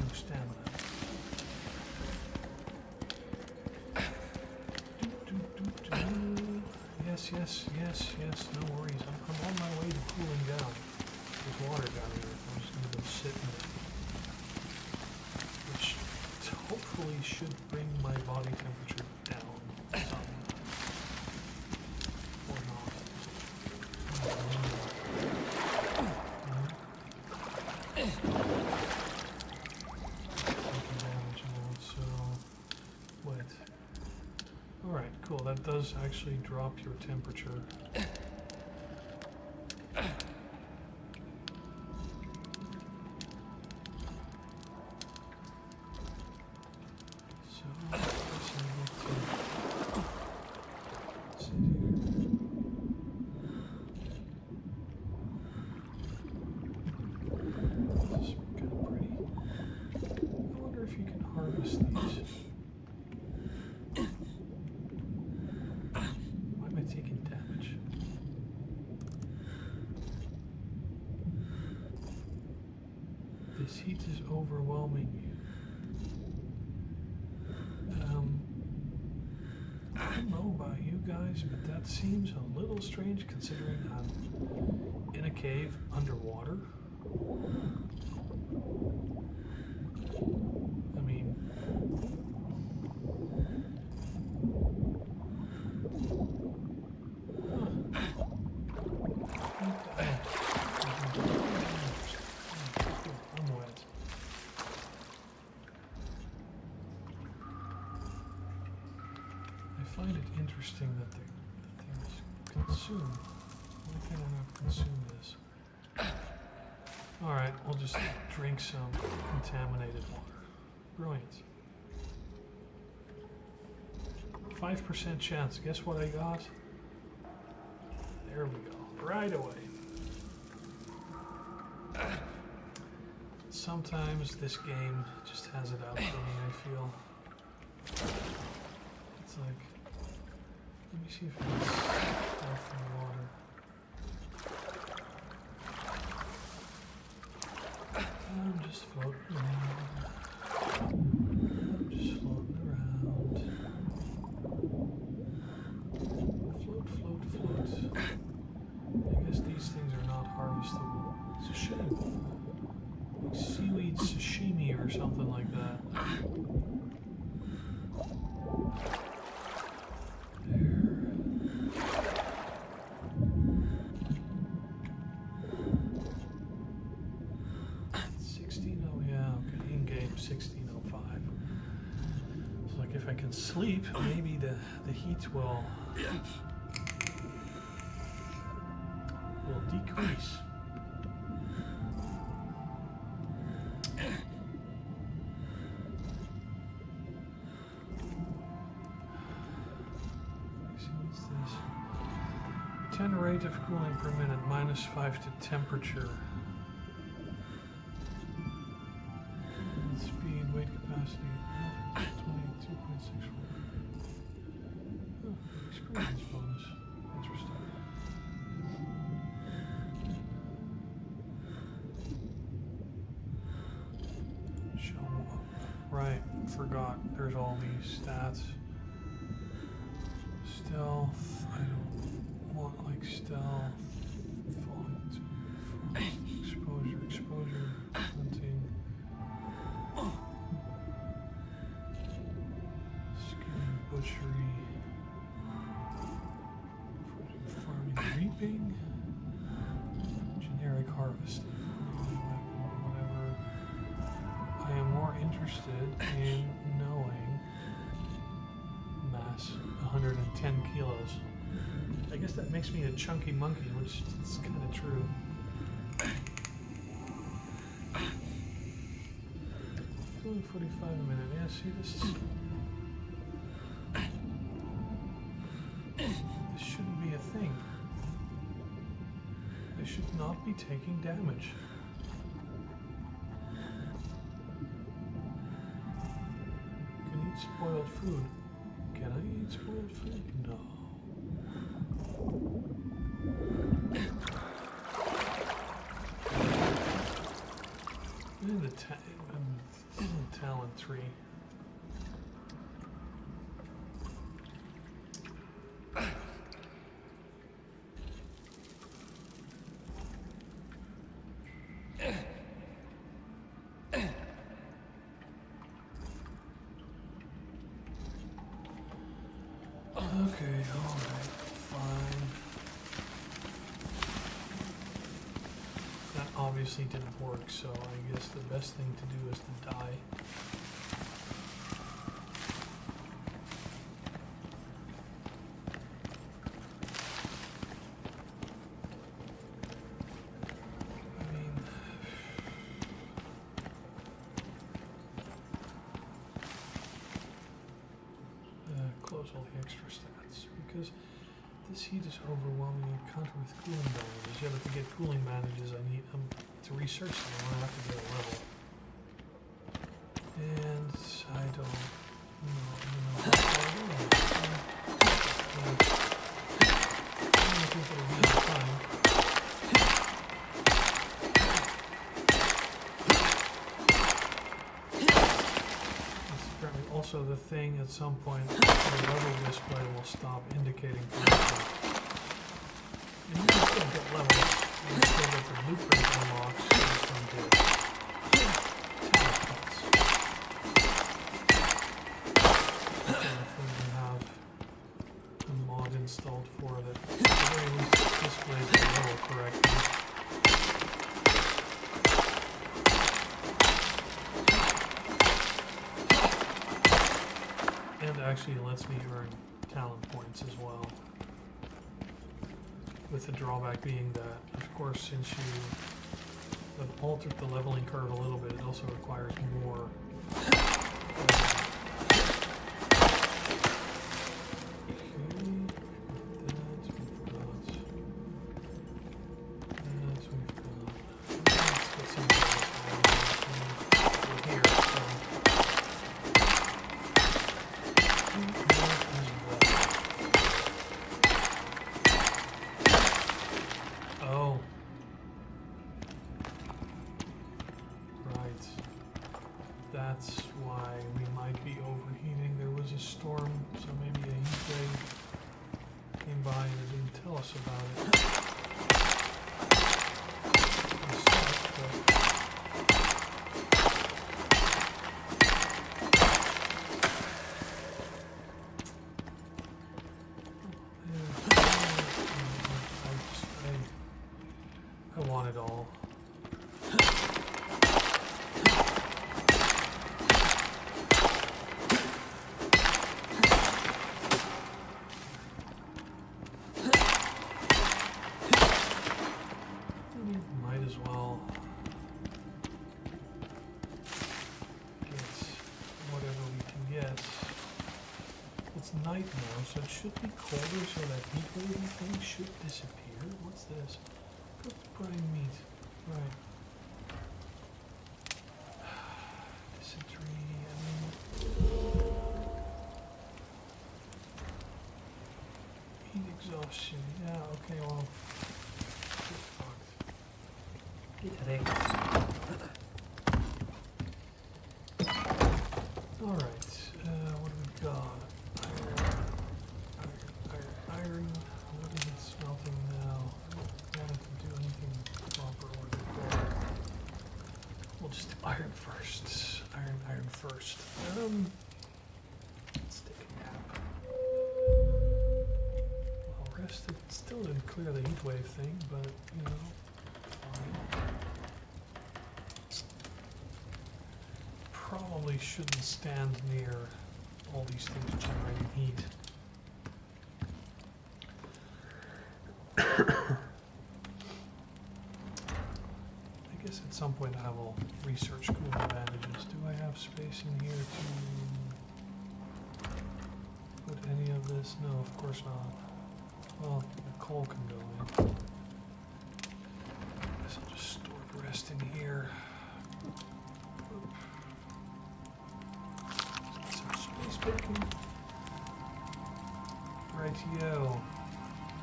no stamina. Yes, no worries. I'm on my way to cooling down. There's water down here. I'm just going to go sit in it. Which hopefully should bring my body temperature down some. Or not. Taking damage and all, so... wet. Alright, cool. That does actually drop your temperature. So, let's see this is kind of pretty. I wonder if you can harvest these. Why am I taking damage? This heat is overwhelming you. I don't know about you guys, but that seems a little strange considering I'm in a cave underwater. I mean, I'm wet. I find it interesting that the things consume. Why can I not consume this? Alright, we'll just drink some contaminated water. Brilliant. 5% chance. Guess what I got? There we go. Right away. Sometimes this game just has it out for me, I feel. It's like, let me see if I can stuff in the water. I'm just floating around. I'm just floating around. Float, float, float. I guess these things are not harvestable. It's a shame. Like seaweed sashimi or something like that. There. 16, oh yeah, okay, in-game 1605. So like if I can sleep, maybe the heat will decrease. What's this? 10 rate of cooling per minute, -5 to temperature. Speed, weight capacity, 22.64. Oh, experience bonus. Interesting. Show up. Right, forgot. There's all these stats. Stealth. I don't want like stealth. Exposure, hunting. Skinning, butchery. Farming, reaping. Generic harvesting. Whatever. I am more interested in knowing mass 110 kilos. I guess that makes me a chunky monkey, which is kind of true. It's only 45 a minute. Yeah, see, this shouldn't be a thing. I should not be taking damage. Can eat spoiled food. Can I eat spoiled food? No. In the talent tree. Okay, alright, fine. That obviously didn't work, so I guess the best thing to do is to die. close all the extra stats because this heat is overwhelming and counter with cooling bandages. Yeah, but to get cooling bandages, I need to research them. I have to get a level. And I don't know. I don't think it'll be enough time. Also, the thing at some point, the level display will stop indicating progress. And you can still get levels, you can still get the blueprint unlocks from the teleports. Hopefully we have a mod installed for that at the very least displays the level correctly. And actually lets me earn talent points as well. With the drawback being that, of course, since you have altered the leveling curve a little bit, it also requires more. That's why we might be overheating. There was a storm, so maybe a heat wave came by and it didn't tell us about it. It sucked, but I want it all. Night now, so it should be colder, so that heat wavy thing should disappear. What's this? Cooked brine meat. Right. Dysentery, heat exhaustion. Yeah, okay, well. Get fucked. Get Alright, what do we got? Iron, what is it smelting now? I don't want it to do anything proper or required. We'll just do iron first. Iron first. Let's take a nap. Well rested. Still didn't clear the heat wave thing, but you know, fine. Probably shouldn't stand near all these things generating heat. I guess at some point I will research cooling bandages. Do I have space in here to put any of this? No, of course not. Well, the coal can go in. I guess I'll just store the rest in here. Some space bacon. Rightio.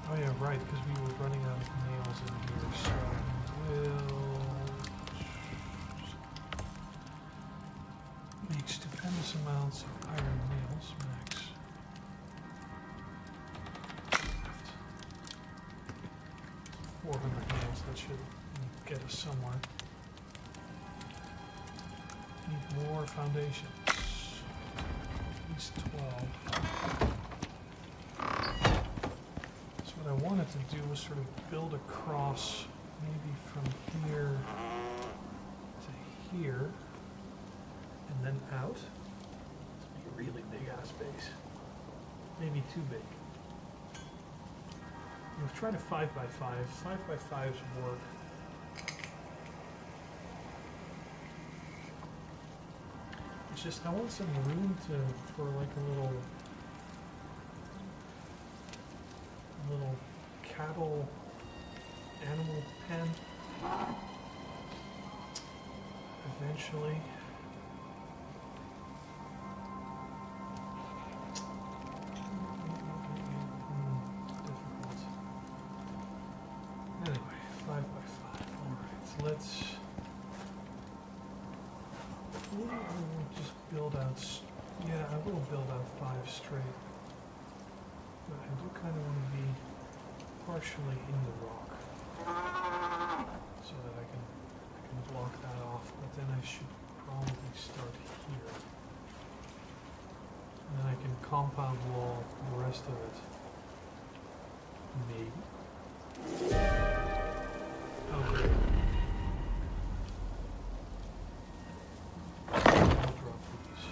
Oh yeah, right, because we were running out of nails in here, so we'll make stupendous amounts of iron nails, max. 400 nails, that should get us somewhere. Need more foundations. At least 12. What I wanted to do was sort of build across, maybe from here to here, and then out. This would be a really big ass base. Maybe too big. We've tried a 5x5. 5x5s work. It's just I want some room for like a little little cattle animal pen. Eventually. Difficult. Anyway, 5 by 5. Alright, so let's just build out. Yeah, I will build out 5 straight. But I do kind of want to be partially in the rock so that I can block that off. But then I should probably start here. And then I can compound wall the rest of it. Maybe. Oh, great. I'll drop these.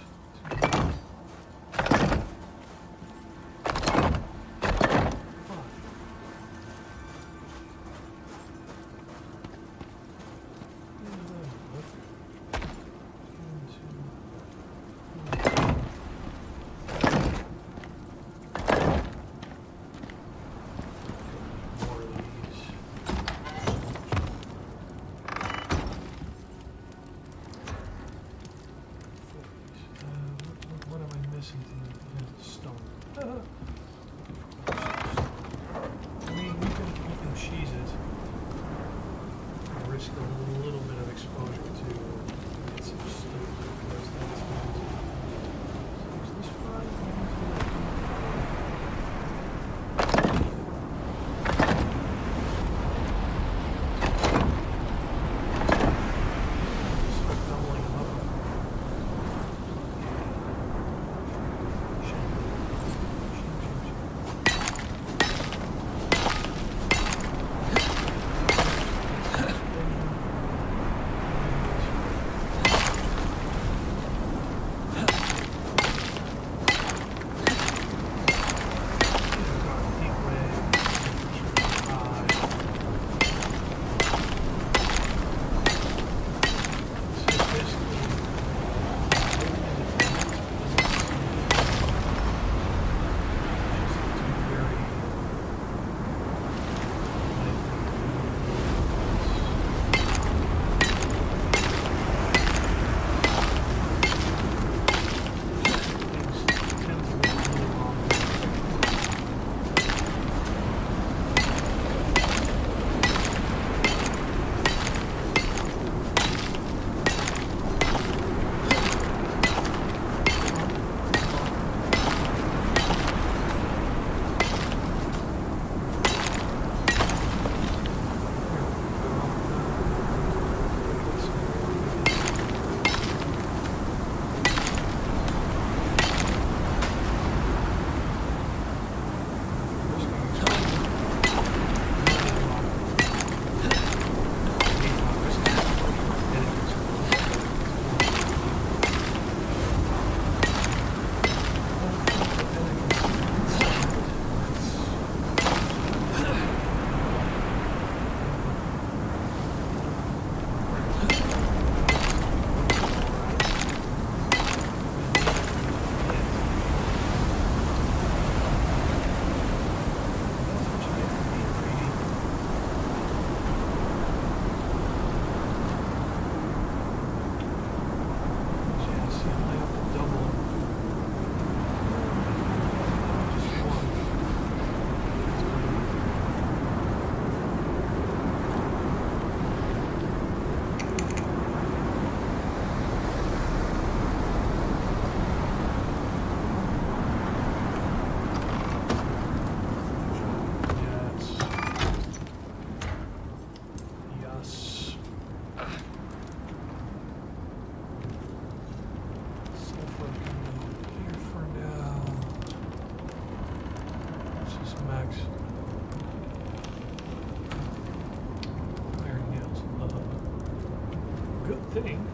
thing.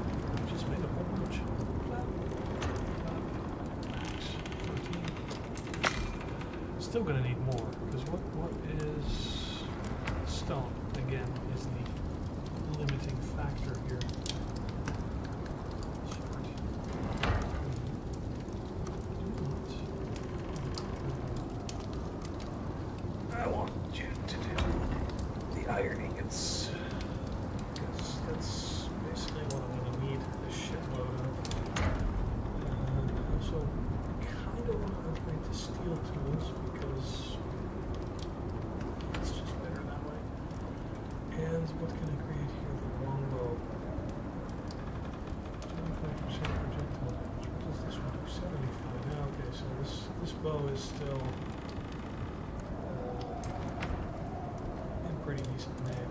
Just made a whole bunch. Still gonna need more, because what is stone, again, is the limiting factor here. create the steel tools because it's just better that way. And what can I create here? The longbow. 25% projectile damage. What does this one do? 75. Yeah, okay, so this bow is still in pretty decent nick.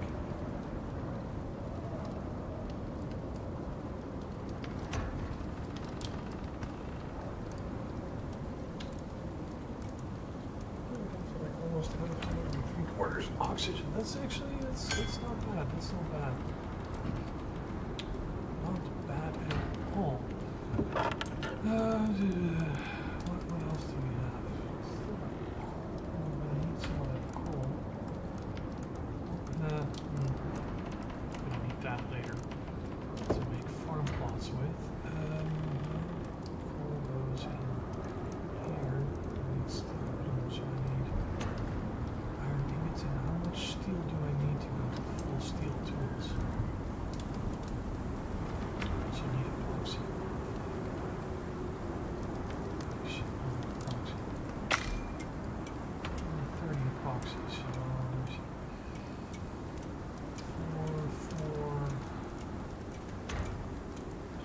Almost out of 3/4 oxygen. That's actually, it's not bad. That's not bad. Not bad at all. What else do we have? I'm gonna need some of that coal. Gonna need that later to make farm plots with. Coal goes in here. I need steel blooms. I need iron ingots. And how much steel do I need to go to full steel tools? So I need epoxy. 30 epoxy, so there's 4.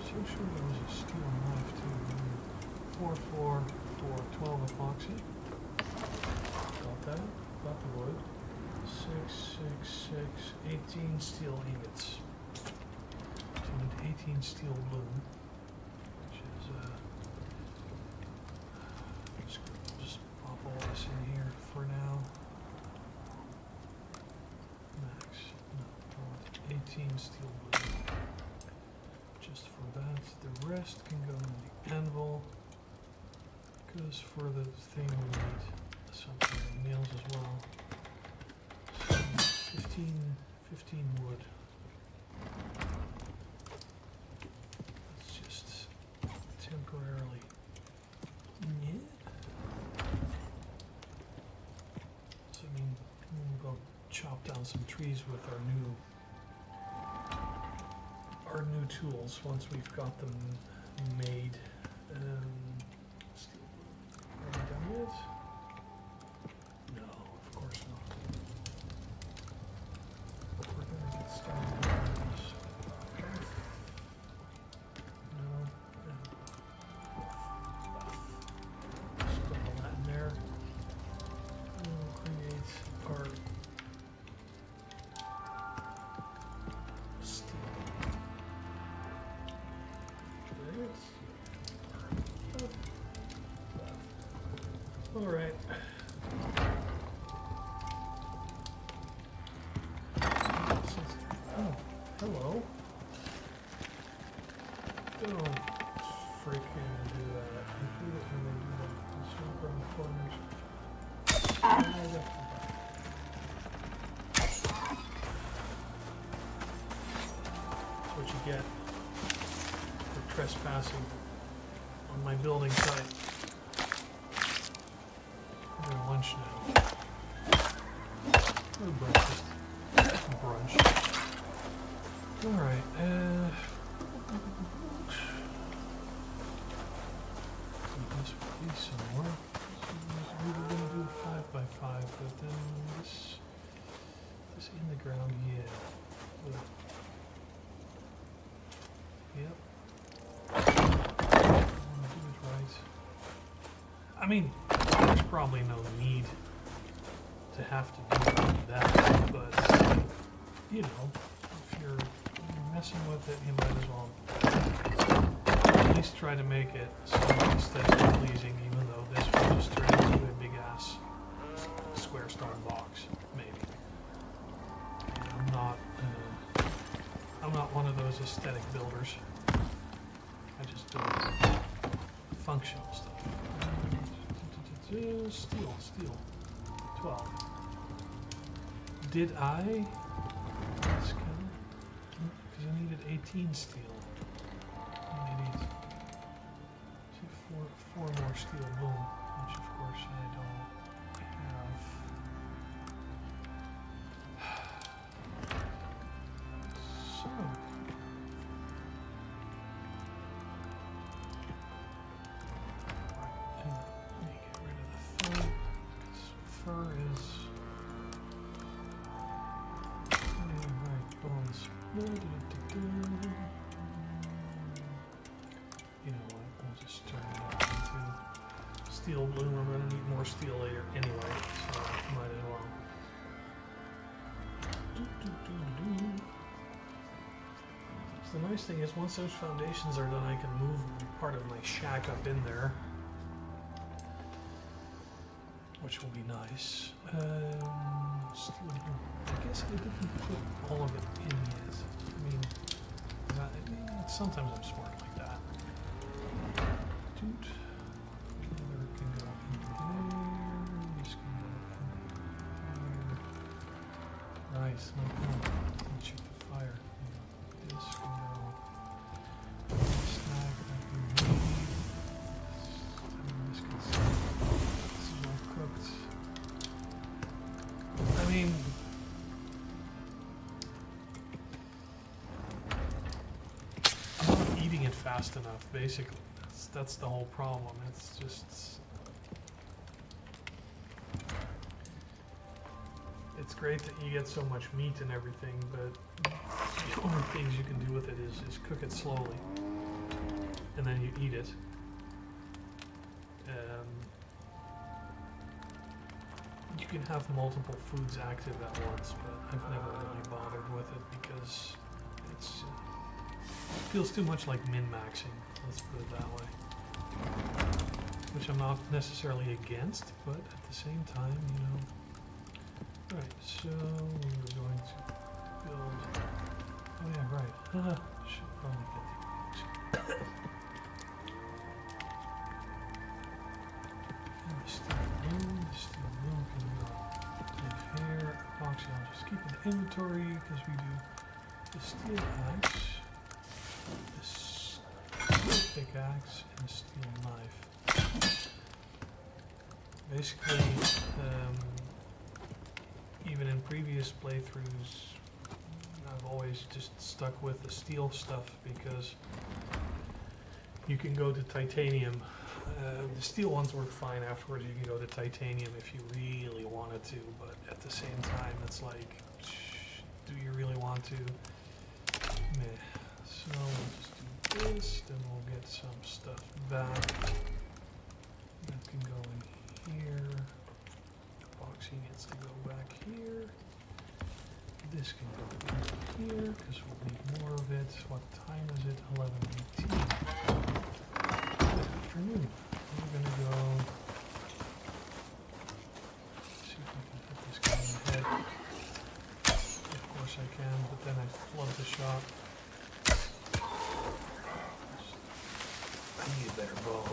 So sure there was a steel knife too. 4, 12 epoxy. Got that. Got the wood. 6, 18 steel ingots. So I need 18 steel bloom, which is just pop all this in here for now. Max. No, I want 18 steel bloom. Just for that. The rest can go in the anvil. Because for the thing we need some nails as well. So 15 wood. Let's just temporarily. Yeah. So I mean, we'll go chop down some trees with our new tools once we've got them made. Steel blue. Are we done yet? No, of course not. We're gonna get started on this. No. Just put all that in there. And we'll create our steel. All right. Oh, hello. Don't freaking do that. I hate it when they do that. Just jump around the corners. That's what you get for trespassing on my building site. We're lunch now. Or breakfast. Brunch. Alright, this would be some more. We were gonna do 5x5, but then this in the ground, yeah. Yep. I wanna do it right. I mean, there's probably no need to have to do that, but you know, if you're messing with it, you might as well at least try to make it somewhat aesthetically pleasing, even though this will just turn into a big ass square stone box, maybe. And I'm not one of those aesthetic builders. I just do functional stuff. Steel. 12. Did I? Because I needed 18 steel. I need 4 more steel bloom, which of course I don't have. So. Let me get rid car is... Right, bones. You know what, I'll just turn it into steel bloom. I'm going to need more steel later anyway, so might as well. So the nice thing is, once those foundations are done, I can move part of my shack up in there, which will be nice. I guess I didn't put all of it in yet. I mean, sometimes I'm smart like that. Leather can go in there. This can go in there. Nice. Let me check the fire. This can go. Stack that we need. This can stay. This is all cooked. I mean, I'm not eating it fast enough, basically. That's the whole problem. It's just... It's great that you get so much meat and everything, but the only things you can do with it is cook it slowly. And then you eat it. You can have multiple foods active at once, but I've never really bothered with it because it feels too much like min-maxing, let's put it that way. Which I'm not necessarily against, but at the same time, you know. Right, so we're going to build... Oh yeah, right. Should probably get the steel blue can go live here. Epoxy I'll just keep in the inventory because we do the steel axe, the steel pickaxe, and the steel knife. Basically, even in previous playthroughs, I've always just stuck with the steel stuff because you can go to titanium. The steel ones work fine afterwards. You can go to titanium if you really wanted to, but at the same time, it's like, do you really want to? Meh. So we'll just do this, then we'll get some stuff back. That can go in here. Epoxy gets to go back here. This can go in here because we'll need more of it. What time is it? 11:18. Good afternoon. We're gonna go see if I can hit this guy in the head. Of course I can, but then I flood the shot. I need a better bow.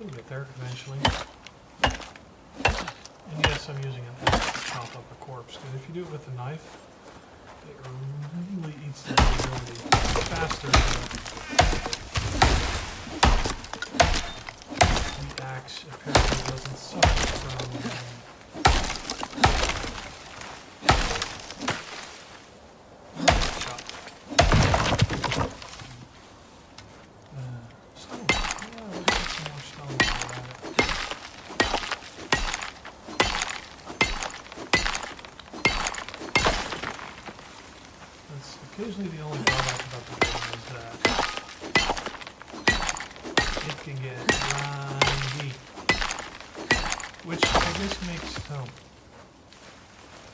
We'll get there eventually. And yes, I'm using an axe to chop up a corpse, because if you do it with a knife, it really eats the durability faster. The axe apparently doesn't suffer from chop. Stone. Yeah, let's get some more stone while we're at it. That's occasionally the only drawback about the game is that it can get grindy, which I guess makes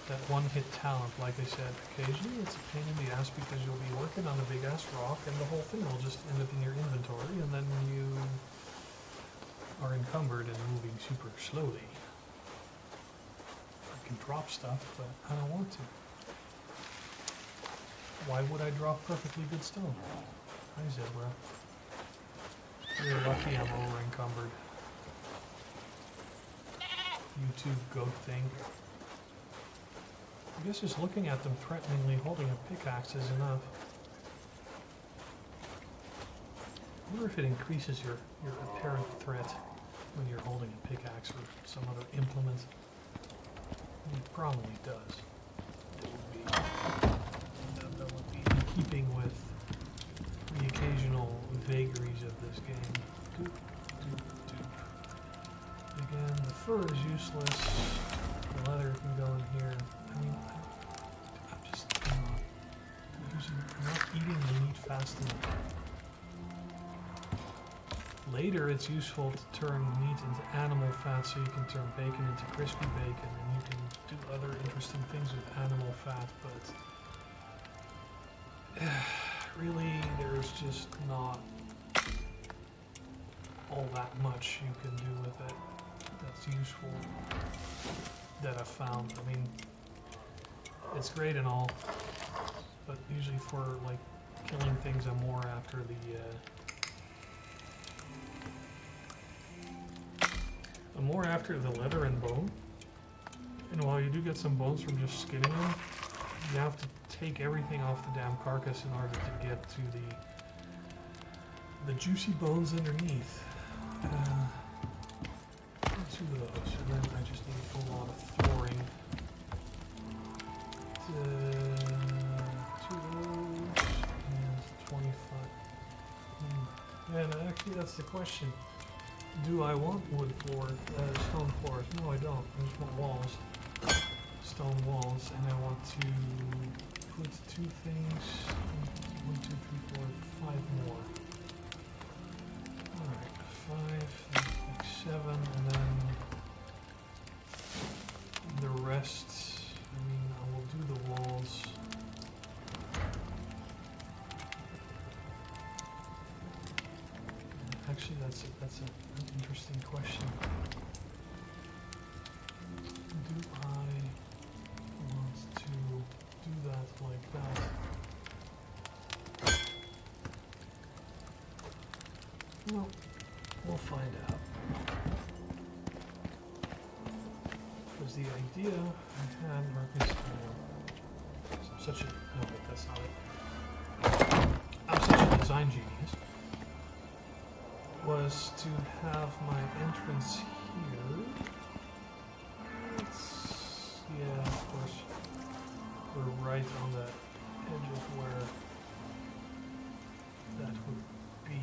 that one-hit talent, like I said, occasionally it's a pain in the ass because you'll be working on a big-ass rock and the whole thing will just end up in your inventory and then you are encumbered and moving super slowly. I can drop stuff, but I don't want to. Why would I drop perfectly good stone? Hi, Zebra. You're lucky I'm over-encumbered. YouTube goat thing. I guess just looking at them threateningly holding a pickaxe is enough. I wonder if it increases your apparent threat when you're holding a pickaxe or some other implement. It probably does. That would be in keeping with the vagaries of this game. Doop, doop, doop. Again, the fur is useless. The leather can go in here. I mean, I'm just I'm not eating the meat fast enough. Later, it's useful to turn meat into animal fat so you can turn bacon into crispy bacon, and you can do other interesting things with animal fat, but really, there's just not all that much you can do with it that's useful that I've found. I mean, it's great and all, but usually for like killing things, I'm more after the leather and bone. And while you do get some bones from just skinning them, you have to take everything off the damn carcass in order to get to the juicy bones underneath. Two of those, and then I just need a lot of flooring. Two of those, and 25. And actually, that's the question. Do I want wood floor, stone floors? No, I don't. I just want walls. Stone walls, and I want to put two things. 1, 2, 3, 4, 5 more. Alright, 5, that's like 7, and then the rest, I mean, I will do the walls. Actually, that's an interesting question. Do I want to do that like that? Well, we'll find out. Because the idea I had, I'm such a, no, but that's not it. I'm such a design genius. Was to have my entrance here. Yeah, of course, we're right on the edge of where that would be.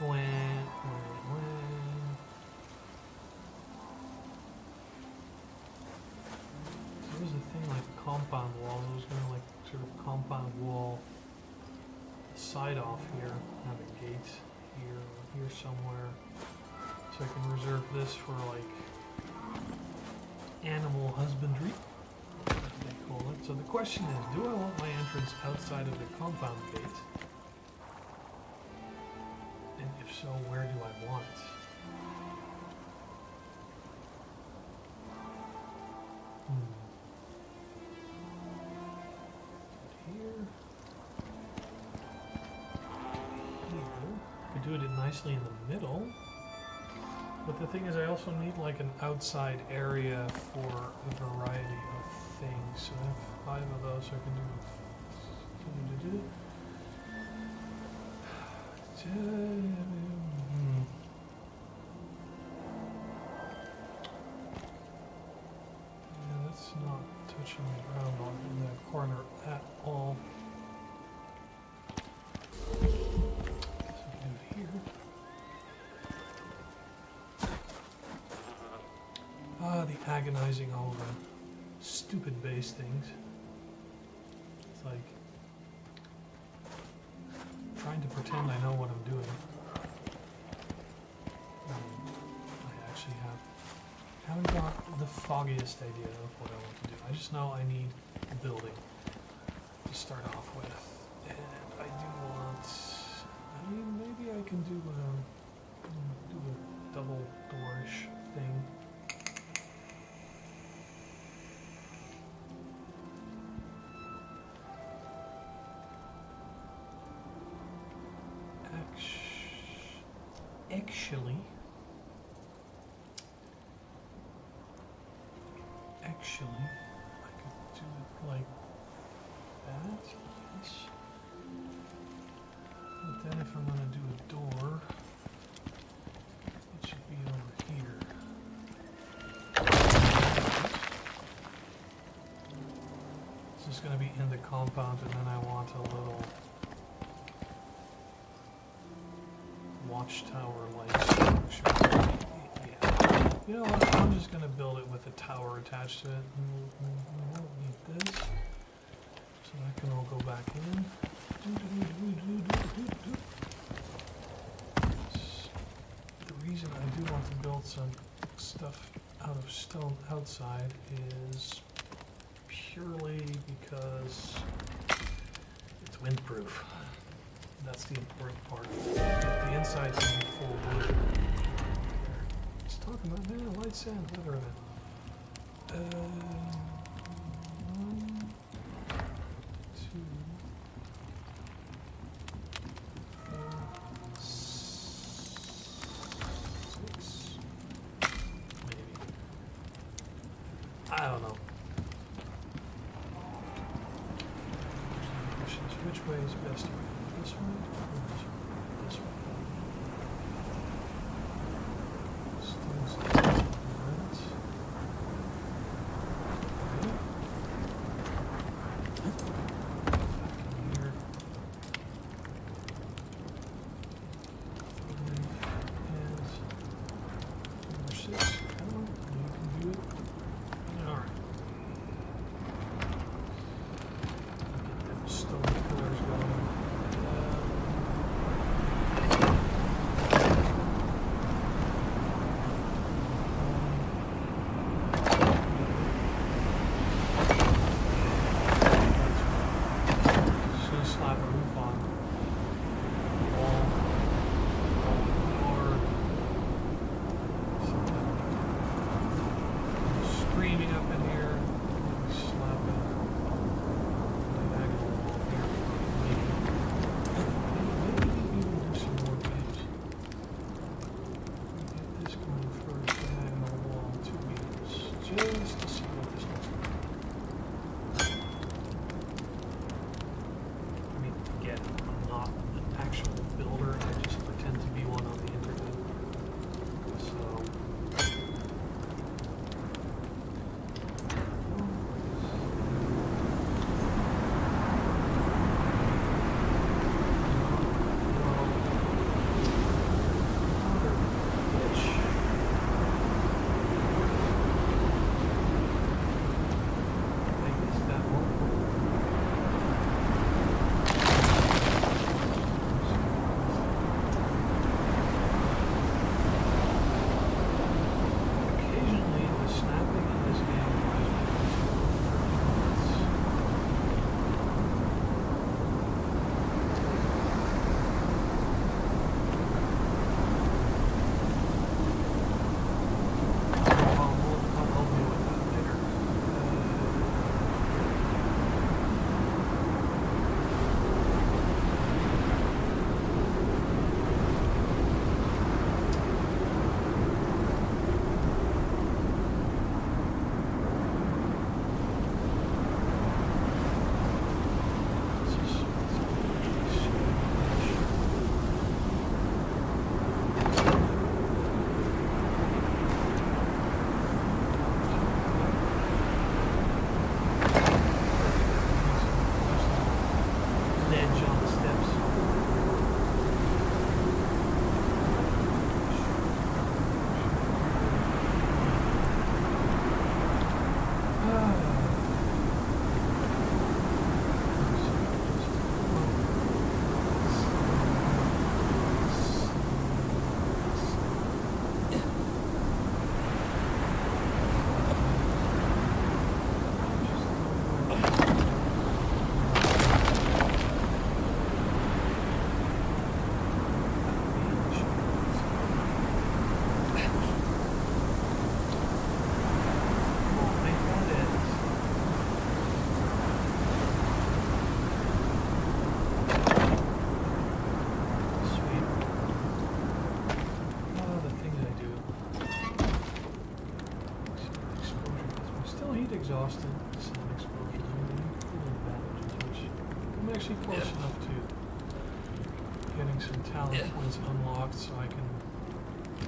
When. There was a thing like a compound wall. I was going to like sort of compound wall side off here, have a gate here or here somewhere, so I can reserve this for like animal husbandry, as they call it. So the question is, do I want my entrance outside of the compound gate? And if so, where do I want it? Do it nicely in the middle, but the thing is I also need like an outside area for a variety of things, so I have 5 of those, so I can do yeah, that's not touching the ground in that corner at all. The agonizing over stupid base things. It's like trying to pretend I know what I'm doing. I actually haven't got the foggiest idea of what I want to do. I just know I need a building to start off with, and I do want. I mean, maybe I can do a double doorish thing. Actually, I could do it like that, yes. But then if I'm going to do a door, it should be over here. This is going to be in the compound, and then I want a little watchtower like structure. Yeah. You know what? I'm just gonna build it with a tower attached to it. We won't need this. So that can all go back in. The reason I do want to build some stuff out of stone outside is purely because it's windproof. That's the important part. The inside can be full wood. It's talking about light sand, weather event. 1, 2, 4, 6, maybe. I don't know. Which way is best? This way or this way? This way. Stones right. Here. 5 and number 6. Come on, you can do it. Alright. Get them stone pillars going. Slap a roof on wall, or screaming up in here, slap a diagonal wall here. Maybe even do some more beams. Get this going first, diagonal wall, 2 beams, just to see what this looks like. Again, I'm not an actual builder, I just pretend to be one on the internet. So exhausted, sound explosion, cooling bandages, which I'm actually close enough to getting some talent points unlocked so I can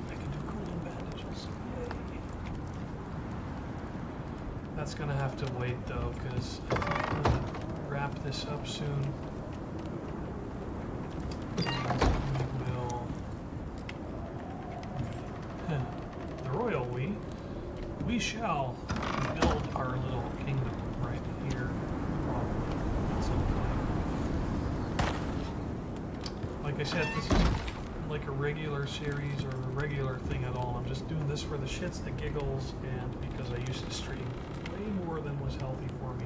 do cooling bandages. Yay. That's gonna have to wait though, because I think I'm gonna wrap this up soon. And we will we shall build our little kingdom right here, probably at some point. Like I said, this is like a regular series or a regular thing at all. I'm just doing this for the shits, the giggles, and because I used to stream way more than was healthy for me.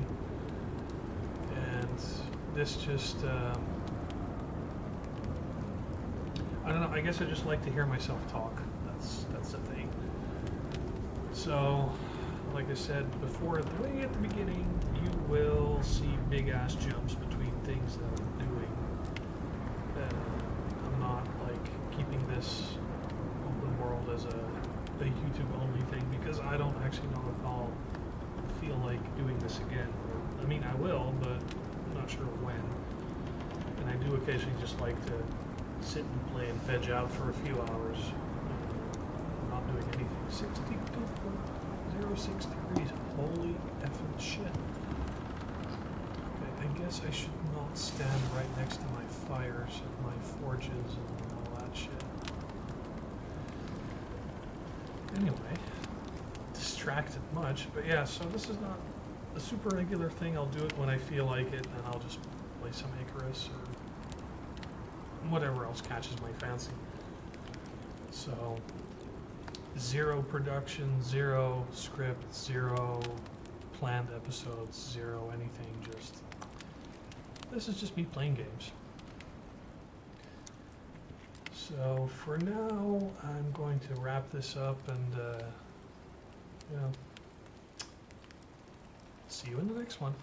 And this just, I don't know, I guess I just like to hear myself talk. That's the thing. So, like I said before, way at the beginning, you will see big ass jumps between things that I'm doing. I'm not like keeping this open world as a YouTube only thing because I don't actually know if I'll feel like doing this again. I mean, I will, but I'm not sure when. And I do occasionally just like to sit and play and veg out for a few hours. Not doing anything. 62.06 degrees. Holy effing shit. Okay, I guess I should not stand right next to my fires and my forges and all that shit. Anyway, distracted much, but yeah, so this is not a super regular thing. I'll do it when I feel like it, and I'll just play some Icarus or whatever else catches my fancy. So, 0 production, 0 script, 0 planned episodes, 0 anything, just, this is just me playing games. So for now, I'm going to wrap this up and, you know, see you in the next one.